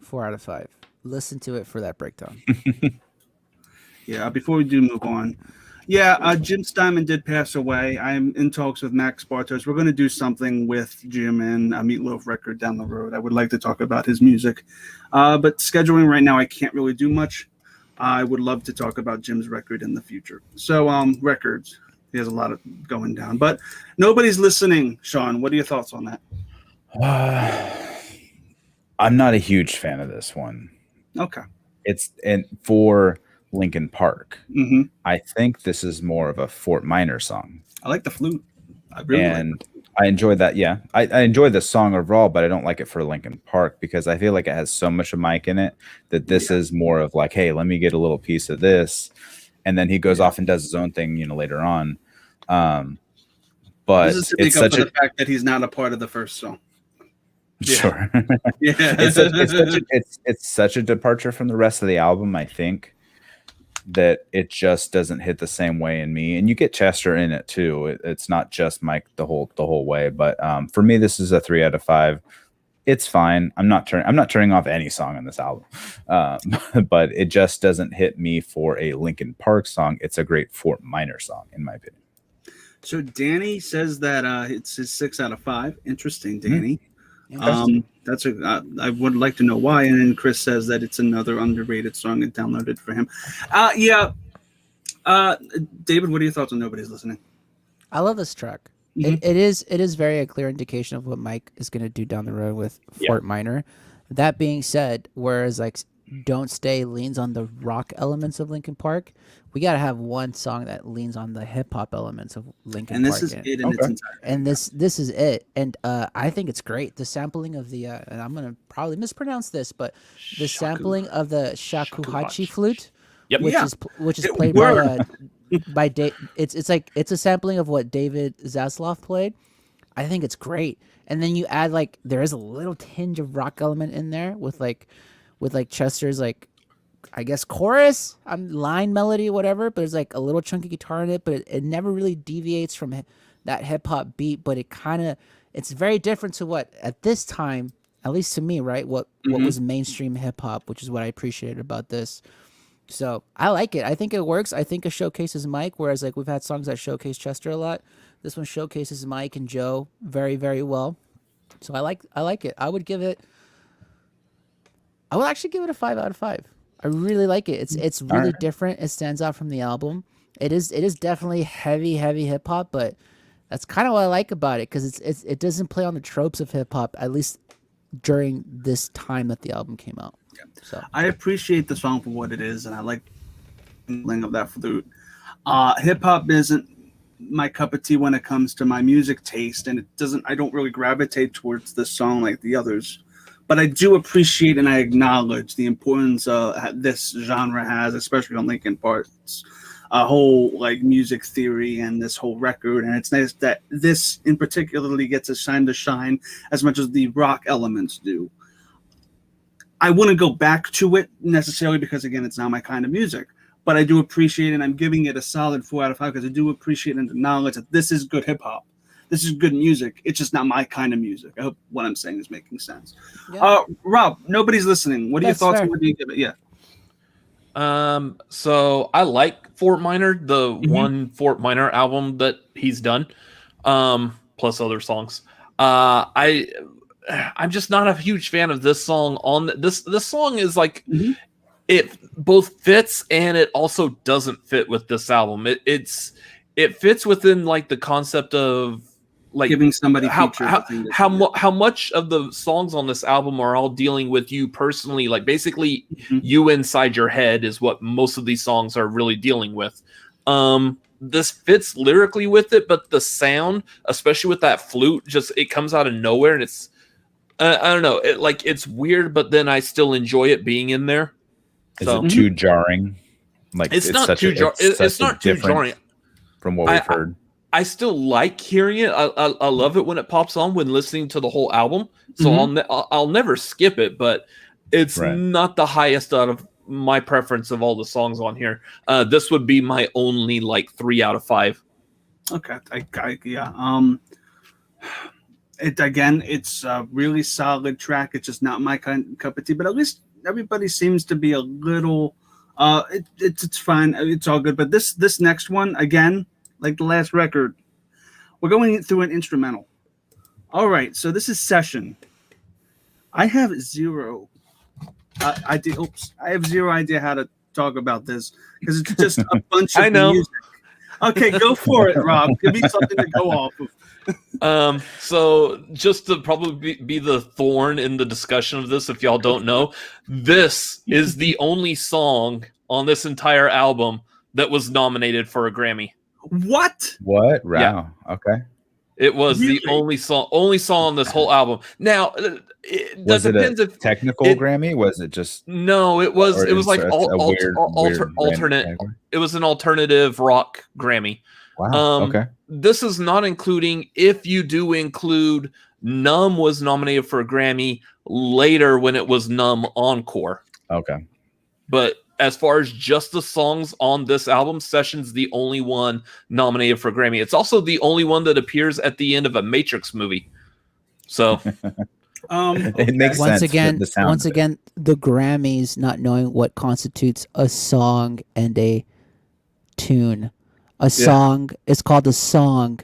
4 out of 5. Listen to it for that breakdown. Yeah, before we do move on. Yeah, Jim Steinman did pass away. I'm in talks with Max Bartos. We're going to do something with Jim and a Meatloaf record down the road. I would like to talk about his music. But scheduling right now, I can't really do much. I would love to talk about Jim's record in the future. So, records. He has a lot of going down. But Nobody's Listening. Sean, what are your thoughts on that? I'm not a huge fan of this one. Okay. And for Linkin Park, I think this is more of a Fort Minor song. I like the flute. I really like it. I enjoy that. Yeah, I enjoy the song overall, but I don't like it for Linkin Park because I feel like it has so much of Mike in it that this is more of like, hey, let me get a little piece of this, and then he goes off and does his own thing, later on. But this is to make up for the fact that he's not a part of the first song. Sure. Yeah, it's such a departure from the rest of the album, I think, that it just doesn't hit the same way in me. And you get Chester in it too. It's not just Mike the whole way. But for me, this is a 3 out of 5. it's fine. I'm not turning off any song on this album, but it just doesn't hit me for a Linkin Park song. It's a great Fort Minor song, in my opinion. So Danny says that it's his 6 out of 5. Interesting, Danny. I would like to know why. And then Chris says that it's another underrated song and downloaded for him. David, what are your thoughts on Nobody's Listening? I love this track. Mm-hmm. It is very a clear indication of what Mike is going to do down the road with Fort Minor. That being said, whereas like Don't Stay leans on the rock elements of Linkin Park, we got to have one song that leans on the hip hop elements of Linkin Park. And this is it in its entirety. And this is it. And I think it's great. The sampling of the and I'm going to probably mispronounce this, but the sampling of the shakuhachi flute, which is played by it's a sampling of what David Zaslav played. I think it's great. And then you add like there is a little tinge of rock element in there with Chester's like I guess chorus, line melody, whatever, but there's like a little chunky guitar in it, but it never really deviates from that hip hop beat, but it's very different to what at this time, at least to me, right? What was mainstream hip hop, which is what I appreciated about this. So I like it. I think it works. I think it showcases Mike, whereas like we've had songs that showcase Chester a lot. This one showcases Mike and Joe very, very well. So I like it. I would actually give it a 5 out of 5. I really like it. It's really different. It stands out from the album. It is definitely heavy hip hop, but that's kind of what I like about it because it doesn't play on the tropes of hip hop, at least during this time that the album came out. So I appreciate the song for what it is, and I like the of that flute. Hip hop isn't my cup of tea when it comes to my music taste, and I don't really gravitate towards this song like the others. But I do appreciate and I acknowledge the importance this genre has, especially on Linkin Park's whole like music theory and this whole record. And it's nice that this in particularly gets a shine as much as the rock elements do. I wouldn't go back to it necessarily because, again, it's not my kind of music. But I do appreciate it, and I'm giving it a solid 4 out of 5 because I do appreciate and acknowledge that this is good hip-hop. This is good music. It's just not my kind of music. I hope what I'm saying is making sense. Yeah. Rob, Nobody's Listening. What are your thoughts? What do you give it? Yeah. So I like Fort Minor, the one Fort Minor album that he's done, plus other songs. I'm just not a huge fan of this song. This song is like it both fits and it also doesn't fit with this album. It fits within like the concept of like giving somebody how much of the songs on this album are all dealing with you personally, like basically you inside your head is what most of these songs are really dealing with. This fits lyrically with it, but the sound, especially with that flute, it comes out of nowhere, and it's I don't know, it's weird, but then I still enjoy it being in there. Is it too jarring? Like it's not too jarring. It's not too jarring from what we've heard. I still like hearing it. I love it when it pops on when listening to the whole album. So I'll never skip it, but it's not the highest out of my preference of all the songs on here. This would be my only like 3 out of 5. Okay, it's a really solid track. It's just not my cup of tea, but at least everybody seems to be a little. It's fine. It's all good. But this next one, again, like the last record, we're going through an instrumental. All right, so this is Session. I have zero idea. I have zero idea how to talk about this because it's just a bunch of music. Okay, go for it, Rob. Give me something to go off of. So just to probably be the thorn in the discussion of this, if y'all don't know, this is the only song on this entire album that was nominated for a Grammy. What? Wow. Yeah. Okay. It was the only song on this whole album. Now, was it a technical Grammy? Was it just no? It was like alternate. It was an alternative rock Grammy. Wow. Okay. This is not including, if you do include, Numb was nominated for a Grammy later when it was Numb Encore. Okay. But as far as just the songs on this album, Session's the only one nominated for a Grammy. It's also the only one that appears at the end of a Matrix movie. So It makes Once sense. again, the sound. once of it. again, the Grammys not knowing what constitutes a song and a tune. A song is called a song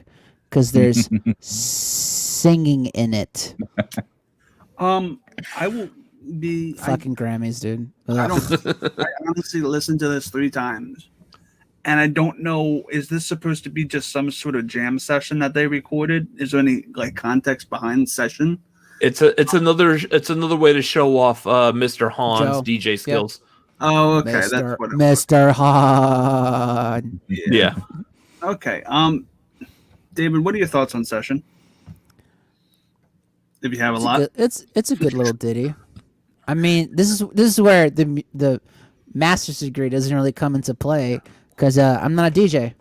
because there's singing in it. I will be. Fucking Grammys, dude. I Ugh. don't. I honestly listened to this 3 times, and I don't know. Is this supposed to be just some sort of jam session that they recorded? Is there any like context behind the session? It's another way to show off Mr. Han's Joe. DJ skills. Oh, okay, that's what it was. Mr. Han. Yeah. Okay. David, what are your thoughts on Session? If you have a lot. It's a good little ditty. I mean, this is where the master's degree doesn't really come into play because I'm not a DJ.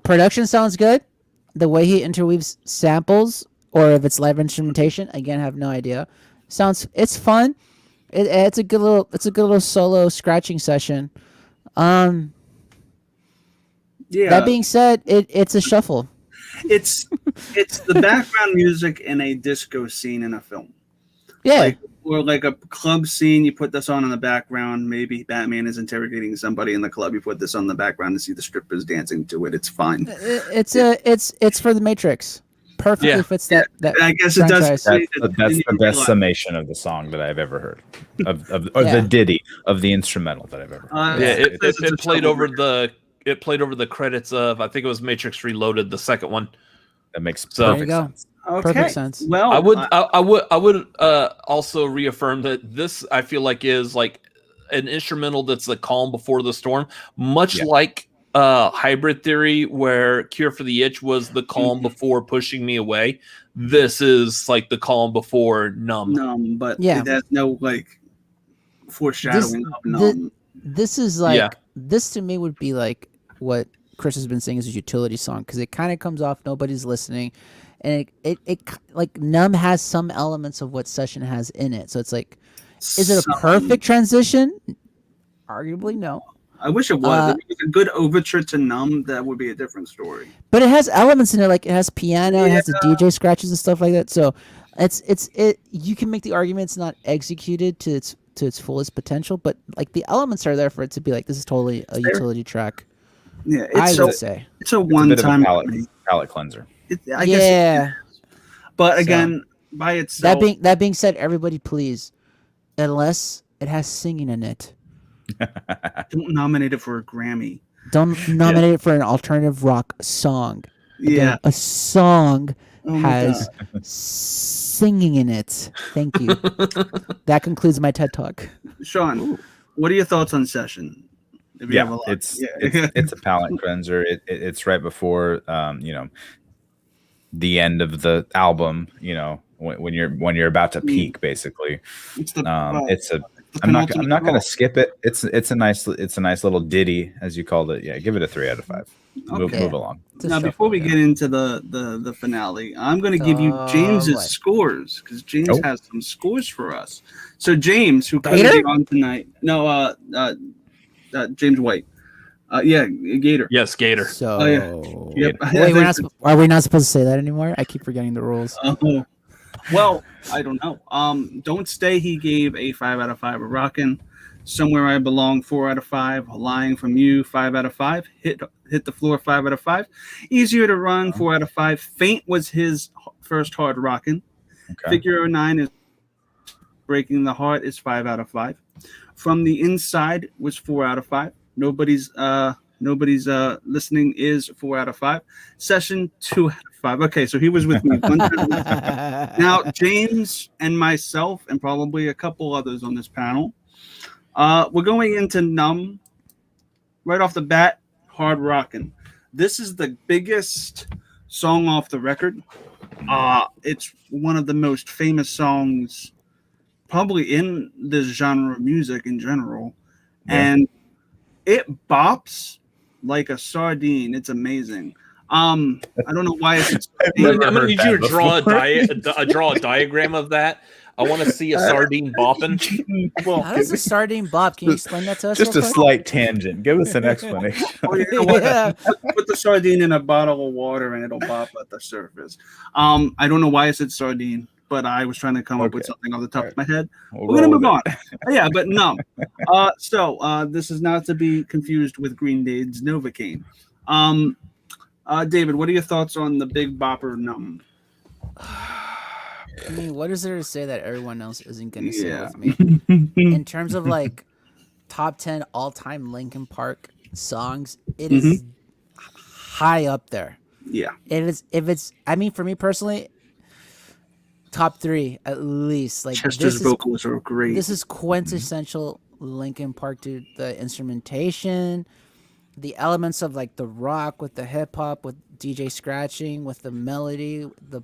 Production sounds good. The way he interweaves samples, or if it's live instrumentation, again, I have no idea. It's fun. It's a good little solo scratching session. Yeah. That being said, it's a shuffle. It's the background music in a disco scene in a film. Yeah. Or like a club scene, you put this on in the background. Maybe Batman is interrogating somebody in the club. You put this on the background to see the strippers dancing to it. It's fine. It's for the Matrix. Perfectly fits that. I guess it does. franchise. That's the best summation of the song that I've ever heard, of the ditty, of the instrumental that I've ever heard. It played over the credits of, I think it was Matrix Reloaded, the second one. That makes So- perfect There you go. sense. Okay. Perfect sense. Well, I would also reaffirm that this, I feel like, is like an instrumental that's the calm before the storm, much like Hybrid Theory, where Cure for the Itch was the calm before Pushing Me Away. This is like the calm before Numb. but Yeah. it has no like foreshadowing of Numb. This is like this to me would be like what Chris has been saying is a utility song because it kind of comes off nobody's listening, and it like Numb has some elements of what Session has in it. So it's like, is it a perfect transition? Arguably, no. I wish it was. If it was a good overture to Numb, that would be a different story. But it has elements in it, like it has piano, it has the DJ scratches and stuff like that. So it's you can make the argument it's not executed to its fullest potential, but like the elements are there for it to be like this is totally a utility track. Yeah, I would say it's a one-time palate cleanser. I guess. But again, So, by itself, that being said, everybody please, unless it has singing in it, don't nominate it for a Grammy. don't nominate it for an alternative rock song. Again, a song has singing in it. Thank you. That concludes my TED Talk. Sean, what are your thoughts on Session? If you have a lot. It's a palate cleanser. It's right before the end of the album. When you're about to peak, basically. I'm not gonna skip it. It's a nice little ditty, as you called it. Yeah, give it a 3 out of 5. Move along. Now, before we get into the finale, I'm going to give you James's scores because James has some scores for us. So James, who couldn't be on tonight, James White, Gator. Yes, Gator. So, Yep. wait, are we not supposed to say that anymore? I keep forgetting the rules. Well, I don't know. Don't Stay, he gave a 5 out of 5. A Rockin'. Somewhere I Belong, 4 out of 5. Lying from You, 5 out of 5. Hit the Floor, 5 out of 5. Easier to Run, 4 out of 5. Faint was his first hard rockin'. Okay. Figure 9 is Breaking the Heart is 5 out of 5. From the Inside was 4 out of 5. Nobody's Listening is 4 out of 5. Session 2 out of 5. Okay, so he was with me one time. Now James and myself and probably a couple others on this panel, we're going into Numb right off the bat. Hard rockin'. This is the biggest song off the record. It's one of the most famous songs probably in this genre of music in general, and it bops like a sardine. It's amazing. I don't know why it's. I'm gonna need you to draw a diagram of that. I want to see a sardine bopping. Well, how does a sardine bop? Can you explain that to us? Just a slight tangent. Give us an explanation. Put the sardine in a bottle of water and it'll bop at the surface. I don't know why I said sardine. but I was trying to come up with something off the top of my head. We'll We're gonna roll move on. with Yeah, but Numb. So this is not to be confused with Green Day's Novocaine. David, what are your thoughts on the Big Bopper Numb? I mean, what is there to say that everyone else isn't going to say with me? In terms of like top 10 all-time Linkin Park songs, it is high up there. Yeah. It is. If it's, I mean, for me personally, top 3 at least. Like Chester's vocals are great. This is quintessential Linkin Park, dude. The instrumentation, the elements of like the rock with the hip hop, with DJ scratching, with the melody, the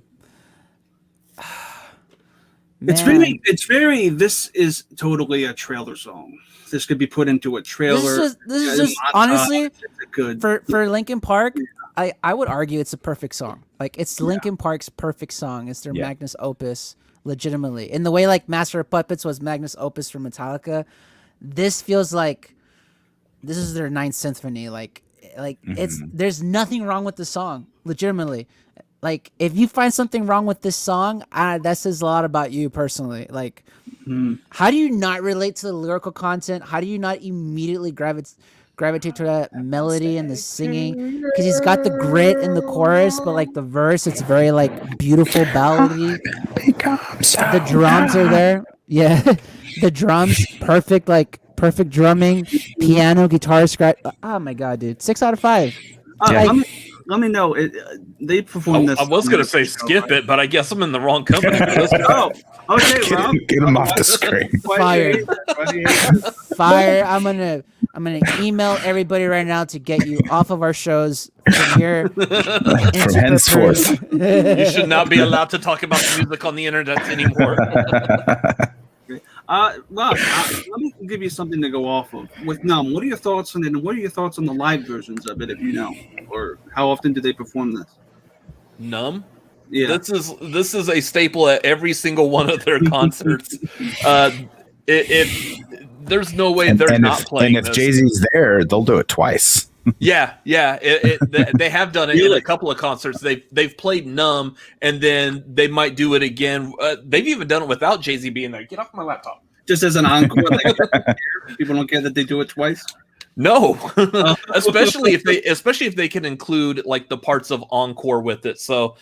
It's very. This is totally a trailer song. This could be put into a trailer. This is just honestly good for Linkin Park. I would argue it's a perfect song. Like it's Linkin Park's perfect song. It's their magnus opus, legitimately. In the way like Master of Puppets was magnus opus for Metallica, this feels like this is their Ninth Symphony. Like it's there's nothing wrong with the song, legitimately. Like, if you find something wrong with this song, that says a lot about you personally. Like, how do you not relate to the lyrical content? How do you not immediately gravitate to that melody and the singing? Because he's got the grit in the chorus, but, like, the verse, it's very, like, beautiful ballady. The drums are there. Yeah. The drums, perfect drumming, piano, guitar, scratch. Oh, my God, dude. 6 out of 5. Let me know. They performed this. I was going to say skip it, but I guess I'm in the wrong company. Oh, okay, Rob. Get him off the screen. Fire. I'm gonna email everybody right now to get you off of our shows from here. From henceforth. You should not be allowed to talk about music on the internet anymore. Rob, let me give you something to go off of. With Numb, what are your thoughts on it, and what are your thoughts on the live versions of it, if you know? Or how often do they perform this? Numb? Yeah. This is a staple at every single one of their concerts. There's no way they're not playing And if this. Jay-Z's there, they'll do it twice. Yeah. They have done it in a couple of concerts. They've played Numb, and then they might do it again. They've even done it without Jay-Z being there. Get off my laptop. Just as an encore, like, people don't care that they do it twice. No, especially if they can include like the parts of encore with it. So,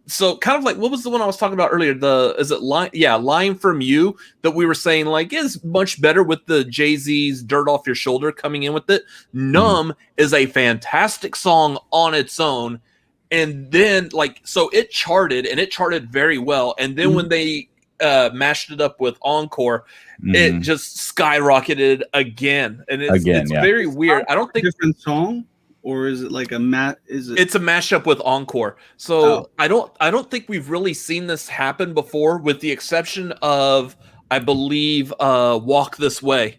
so kind of like what was the one I was talking about earlier? Line from You that we were saying like is much better with the Jay-Z's Dirt Off Your Shoulder coming in with it. Numb is a fantastic song on its own, and then like so it charted very well, and then when they mashed it up with encore, it just skyrocketed again, and it's very weird. I don't think different song, or is it like a It's a mashup with encore. So I don't think we've really seen this happen before, with the exception of I believe Walk This Way,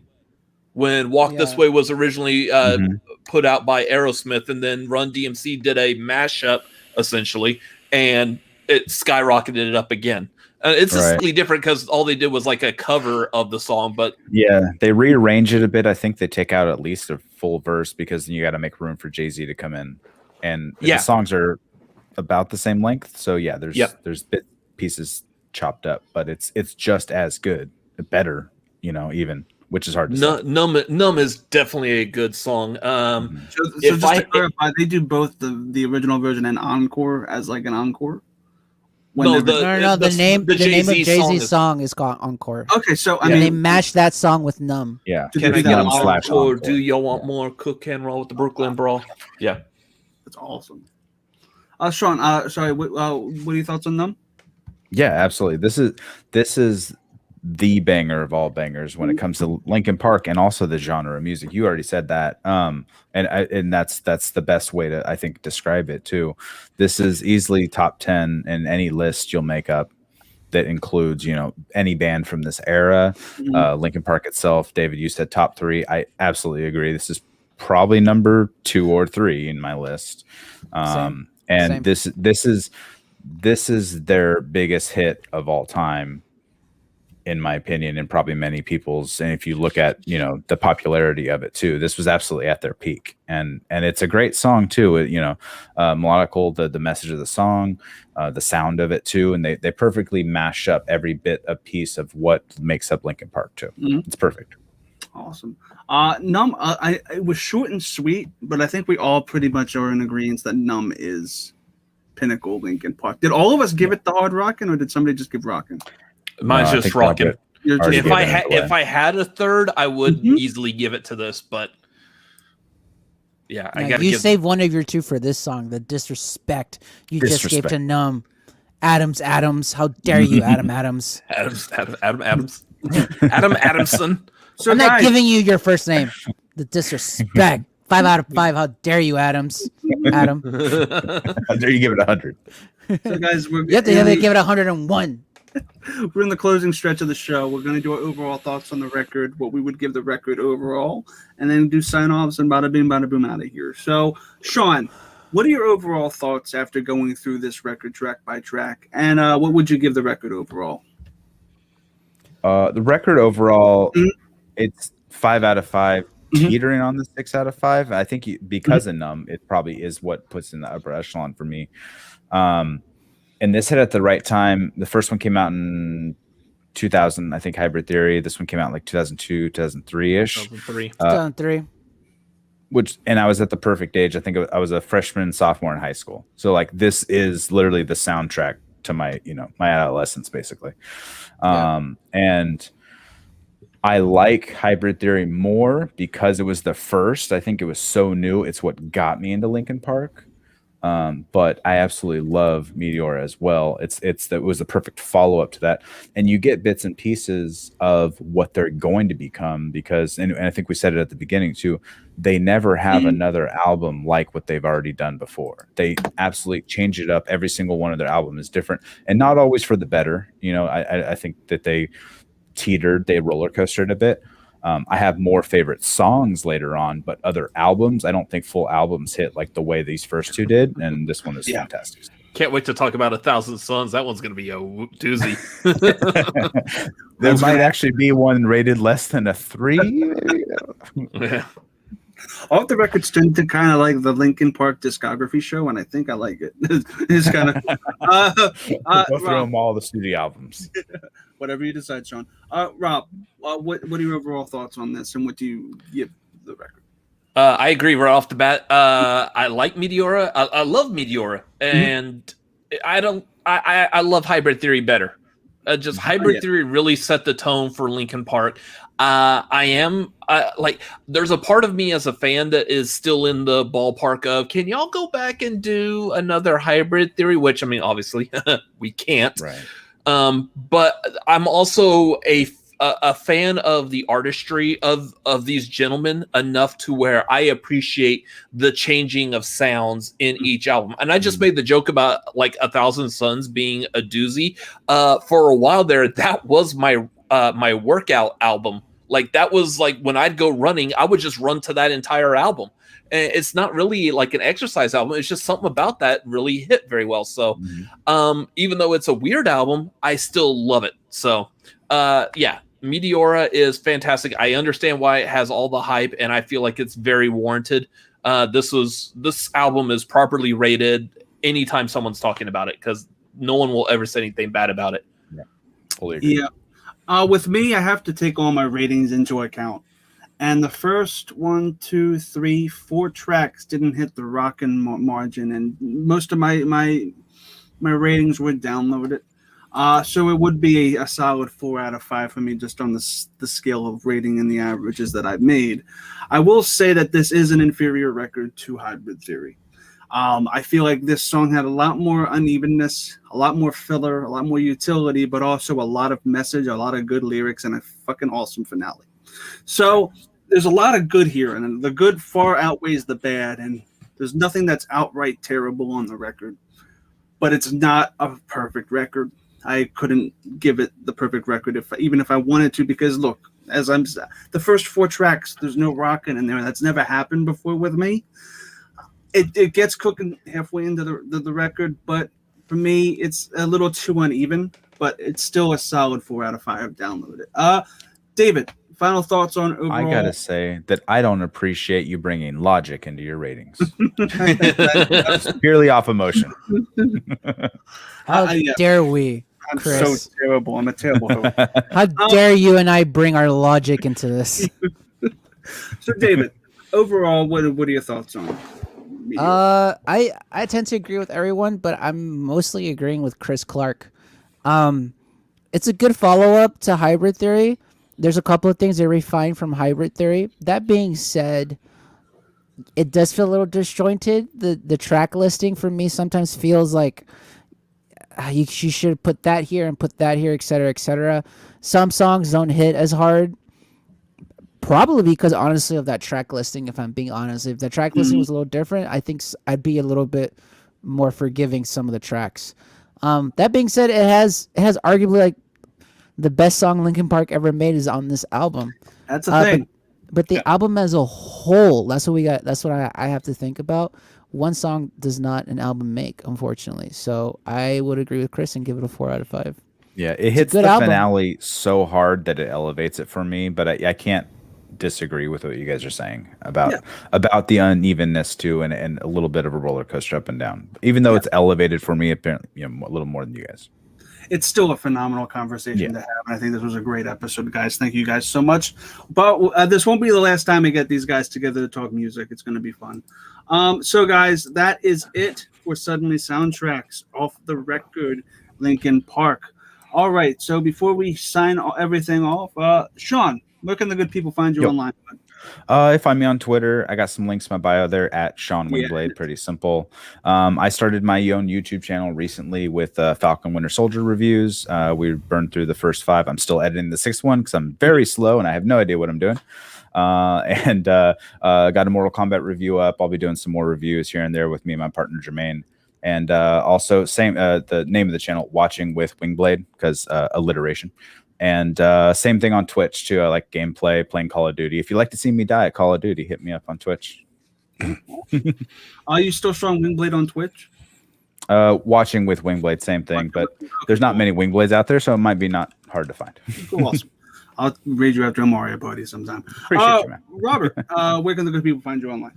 when Walk This Way was originally put out by Aerosmith, and then Run DMC did a mashup essentially, and it skyrocketed it up again. It's slightly different because all they did was like a cover of the song, but they rearrange it a bit. I think they take out at least a full verse because you got to make room for Jay-Z to come in, and the songs are about the same length. So there's bit pieces chopped up, but it's just as good, better, even, which is hard to say. Numb is definitely a good song. So just to clarify, they do both the original version and encore as like an encore. The name of Jay-Z's song is called Encore. Okay, so I mean, mean, they matched that song with Numb. Yeah. Can I get an encore? Do you want more? Cook and roll with the Brooklyn Brawl. Yeah, that's awesome. Sean, sorry, what are your thoughts on Numb? Yeah, absolutely. This is the banger of all bangers when it comes to Linkin Park and also the genre of music. You already said that, and that's the best way to, I think, describe it too. This is easily top 10 in any list you'll make up that includes any band from this era. Linkin Park itself. David, you said top 3. I absolutely agree. This is probably number 2 or 3 in my list. Same. This is their biggest hit of all time. in my opinion, and probably many people's. And if you look at, you know, the popularity of it too, this was absolutely at their peak. And it's a great song too. You know, melodical, the message of the song, the sound of it too, and they perfectly mash up every bit a piece of what makes up Linkin Park too. It's perfect. Awesome. Numb, it was short and sweet, but I think we all pretty much are in agreement that Numb is pinnacle Linkin Park. Did all of us give it the hard rockin', or did somebody just give rockin'? Mine's just rockin'. If I had a third, I would easily give it to this, but yeah, I got to save one of your two for this song. The disrespect you just gave to Numb. Adams, how dare you, Adam Adamson. So I'm not giving you your first name. The disrespect. 5 out of 5. How dare you, Adam? How dare you give it 100? So guys, you have to give it 101. We're in the closing stretch of the show. We're going to do our overall thoughts on the record, what we would give the record overall, and then do sign-offs and bada bing, bada boom out of here. So, Sean, what are your overall thoughts after going through this record track by track, and what would you give the record overall? The record overall, it's 5 out of 5, teetering on the 6 out of 5. I think because of Numb, it probably is what puts in the upper echelon for me. And this hit at the right time. The first one came out in 2000, I think, Hybrid Theory. This one came out in like 2002, 2003-ish. 2003. And I was at the perfect age. I think I was a freshman, sophomore in high school. So like this is literally the soundtrack to my, you know, my adolescence, basically. And I like Hybrid Theory more because it was the first. I think it was so new. It's what got me into Linkin Park. But I absolutely love Meteora as well. It was the perfect follow-up to that. And you get bits and pieces of what they're going to become because, and I think we said it at the beginning too, they never have another album like what they've already done before. They absolutely change it up. Every single one of their albums is different and not always for the better. You know, I think that they roller coastered a bit. I have more favorite songs later on, but other albums, I don't think full albums hit like the way these first two did, and this one is fantastic. Can't wait to talk about 1,000 Suns. That one's going to be a doozy. There might actually be one rated less than a 3. Yeah. All the records tend to kind of like the Linkin Park discography show, and I think I like it. It's kind of go through them all the studio albums. Whatever you decide, Sean. Rob, what are your overall thoughts on this, and what do you give the record? I agree right off the bat. I like Meteora. I love Meteora, and I love Hybrid Theory better. Hybrid Theory really set the tone for Linkin Park. There's a part of me as a fan that is still in the ballpark of, can y'all go back and do another Hybrid Theory? Which, I mean, obviously we can't. Right. But I'm also a fan of the artistry of these gentlemen enough to where I appreciate the changing of sounds in each album. And I just made the joke about like 1,000 Suns being a doozy. For a while there, that was my workout album. Like that was like when I'd go running, I would just run to that entire album. And it's not really like an exercise album. It's just something about that really hit very well. So even though it's a weird album, I still love it. So Meteora is fantastic. I understand why it has all the hype, and I feel like it's very warranted. This album is properly rated anytime someone's talking about it, because no one will ever say anything bad about it. Yeah, fully agree. With me, I have to take all my ratings into account. And the first 1, 2, 3, 4 tracks didn't hit the rockin' margin, and most of my ratings were downloaded. So it would be a solid 4 out of 5 for me, just on the scale of rating and the averages that I've made. I will say that this is an inferior record to Hybrid Theory. I feel like this song had a lot more unevenness, a lot more filler, a lot more utility, but also a lot of message, a lot of good lyrics, and a fucking awesome finale. So there's a lot of good here, and the good far outweighs the bad, and there's nothing that's outright terrible on the record. But it's not a perfect record. I couldn't give it the perfect record even if I wanted to, because look, the first 4 tracks, there's no rocking in there. That's never happened before with me. It gets cooking halfway into the record, but for me, it's a little too uneven. but it's still a solid 4 out of 5. Download it. David, final thoughts on overall? I gotta say that I don't appreciate you bringing logic into your ratings. Purely off emotion. How dare we, I'm Chris? so terrible. I'm a terrible host. How dare you and I bring our logic into this? So, David, overall, what are your thoughts on Meteora? I tend to agree with everyone, but I'm mostly agreeing with Chris Clark. It's a good follow-up to Hybrid Theory. There's a couple of things they refined from Hybrid Theory. That being said, it does feel a little disjointed. The track listing for me sometimes feels like you should put that here and put that here, etc., etc. Some songs don't hit as hard. Probably because, honestly, of that track listing, if I'm being honest. If the track listing was a little different, I think I'd be a little bit more forgiving some of the tracks. That being said, it has arguably like the best song Linkin Park ever made is on this album. That's a thing. But the album as a whole, that's what we got. That's what I have to think about. One song does not an album make, unfortunately. So I would agree with Chris and give it a 4 out of 5. Yeah, it hits the finale so hard that it elevates it for me, but I can't disagree with what you guys are saying about the unevenness too, and a little bit of a roller coaster up and down. Even though it's elevated for me, apparently, a little more than you guys. It's still a phenomenal conversation to have, and I think this was a great episode, guys. Thank you guys so much. But this won't be the last time we get these guys together to talk music. It's going to be fun. So, guys, that is it for Suddenly Soundtracks Off the Record, Linkin Park. All right, so before we sign everything off, Sean, where can the good people find you online? Find me on Twitter. I got some links in my bio there at Sean Wingblade. Pretty simple. I started my own YouTube channel recently with Falcon Winter Soldier reviews. We burned through the first 5. I'm still editing the 6th one because I'm very slow and I have no idea what I'm doing. And got a Mortal Kombat review up. I'll be doing some more reviews here and there with me and my partner Jermaine. And also the name of the channel, Watching with Wingblade, because alliteration. And same thing on Twitch too. I like gameplay, playing Call of Duty. If you like to see me die at Call of Duty, hit me up on Twitch. Are you still Sean Wingblade on Twitch? Watching with Wingblade, same thing. But there's not many Wingblades out there, so it might be not hard to find. Cool, awesome. I'll raid you after a Mario party sometime. Appreciate you, man. Robert, where can the good people find you online?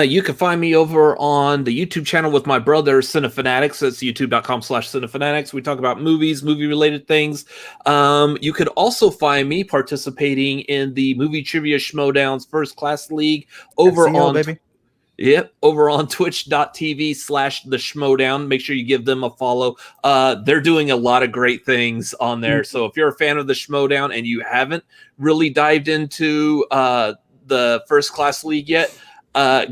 You can find me over on the YouTube channel with my brother, Cinefanatics. That's youtube.com/Cinefanatics. We talk about movies, movie-related things. You could also find me participating in the Movie Trivia Schmodown's First Class League over on twitch.tv/the Schmodown. Make sure you give them a follow. They're doing a lot of great things on there. So if you're a fan of the Schmodown and you haven't really dived into the First Class League yet,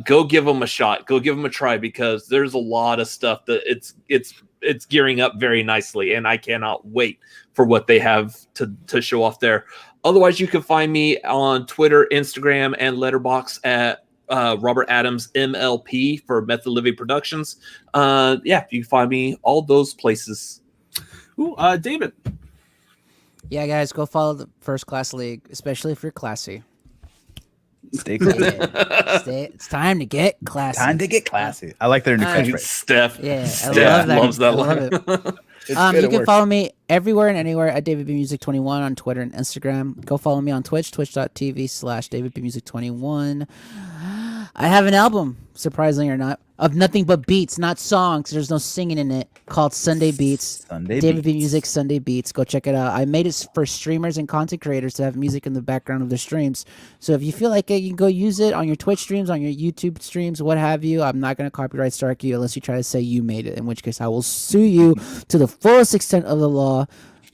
go give them a shot. Go give them a try, because there's a lot of stuff that it's gearing up very nicely, and I cannot wait for what they have to show off there. Otherwise, you can find me on Twitter, Instagram, and Letterboxd at Robert Adams MLP for Method Living Productions. You can find me all those places. Ooh, David. Yeah, guys, go follow the First Class League, especially if you're classy. Stay classy. It's time to get classy. Time to get classy. I like their new catchphrase. Steph. Yeah, Steph loves that line. You can follow me everywhere and anywhere at DavidBMusic21 on Twitter and Instagram. Go follow me on Twitch, twitch.tv/DavidBMusic21. I have an album, surprisingly or not, of nothing but beats, not songs. There's no singing in it, called Sunday Beats. David B Music Sunday Beats. Go check it out. I made it for streamers and content creators to have music in the background of their streams. So if you feel like it, you can go use it on your Twitch streams, on your YouTube streams, what have you. I'm not going to copyright strike you unless you try to say you made it, in which case I will sue you to the fullest extent of the law.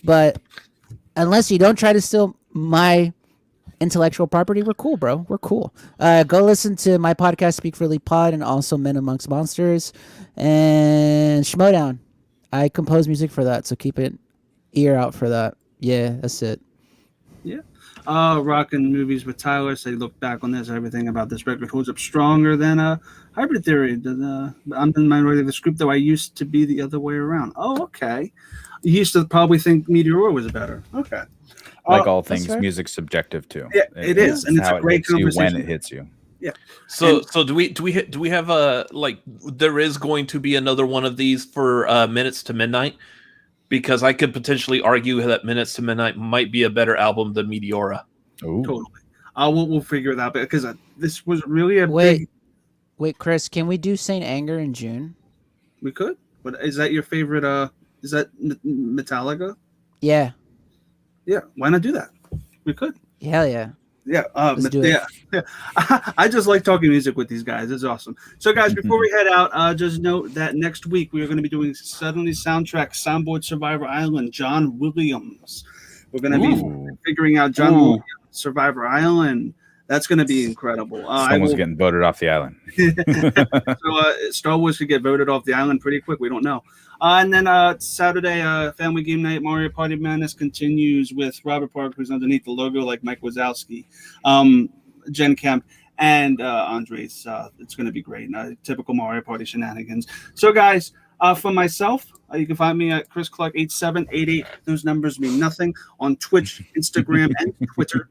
But unless you don't try to steal my intellectual property, we're cool, bro. We're cool. Go listen to my podcast, Speak Freely Pod, and also Men Amongst Monsters and Schmodown. I compose music for that, so keep an ear out for that. Yeah, that's it. Yeah. Rocking movies with Tyler. Say, look back on this. Everything about this record holds up stronger than Hybrid Theory. I'm in the minority of this group, though I used to be the other way around. Oh, okay. You used to probably think Meteora was better. Okay. Like all things, music's subjective too. Yeah, it is, and it's a great conversation when it hits you. Yeah. So do we have a there is going to be another one of these for Minutes to Midnight? because I could potentially argue that Minutes to Midnight might be a better album than Meteora. Ooh. Totally. We'll figure it out because this was really a Wait. big. Wait, Chris, can we do Saint Anger in June? We could. But is that your favorite? Is that Metallica? Yeah. Yeah. Why not do that? We could. Hell yeah. Yeah, Let's do it. yeah. I just like talking music with these guys. It's awesome. So, guys, before we head out, just note that next week we are going to be doing Suddenly Soundtrack, Soundboard Survivor Island, John Williams. We're going to be figuring out John Williams, Survivor Island. That's going to be incredible. Someone's getting voted off the island. So Star Wars could get voted off the island pretty quick. We don't know. And then Saturday, Family Game Night, Mario Party Madness continues with Robert Parker, who's underneath the logo like Mike Wazowski, Jen Kemp, and Andres. It's going to be great. Typical Mario Party shenanigans. So, guys, for myself, you can find me at Chris Clark 8788. Those numbers mean nothing on Twitch, Instagram, and Twitter.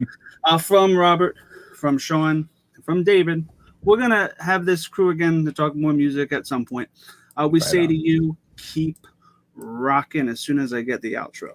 From Robert, from Sean, from David, we're going to have this crew again to talk more music at some point. We say to you, keep rocking as soon as I get the outro.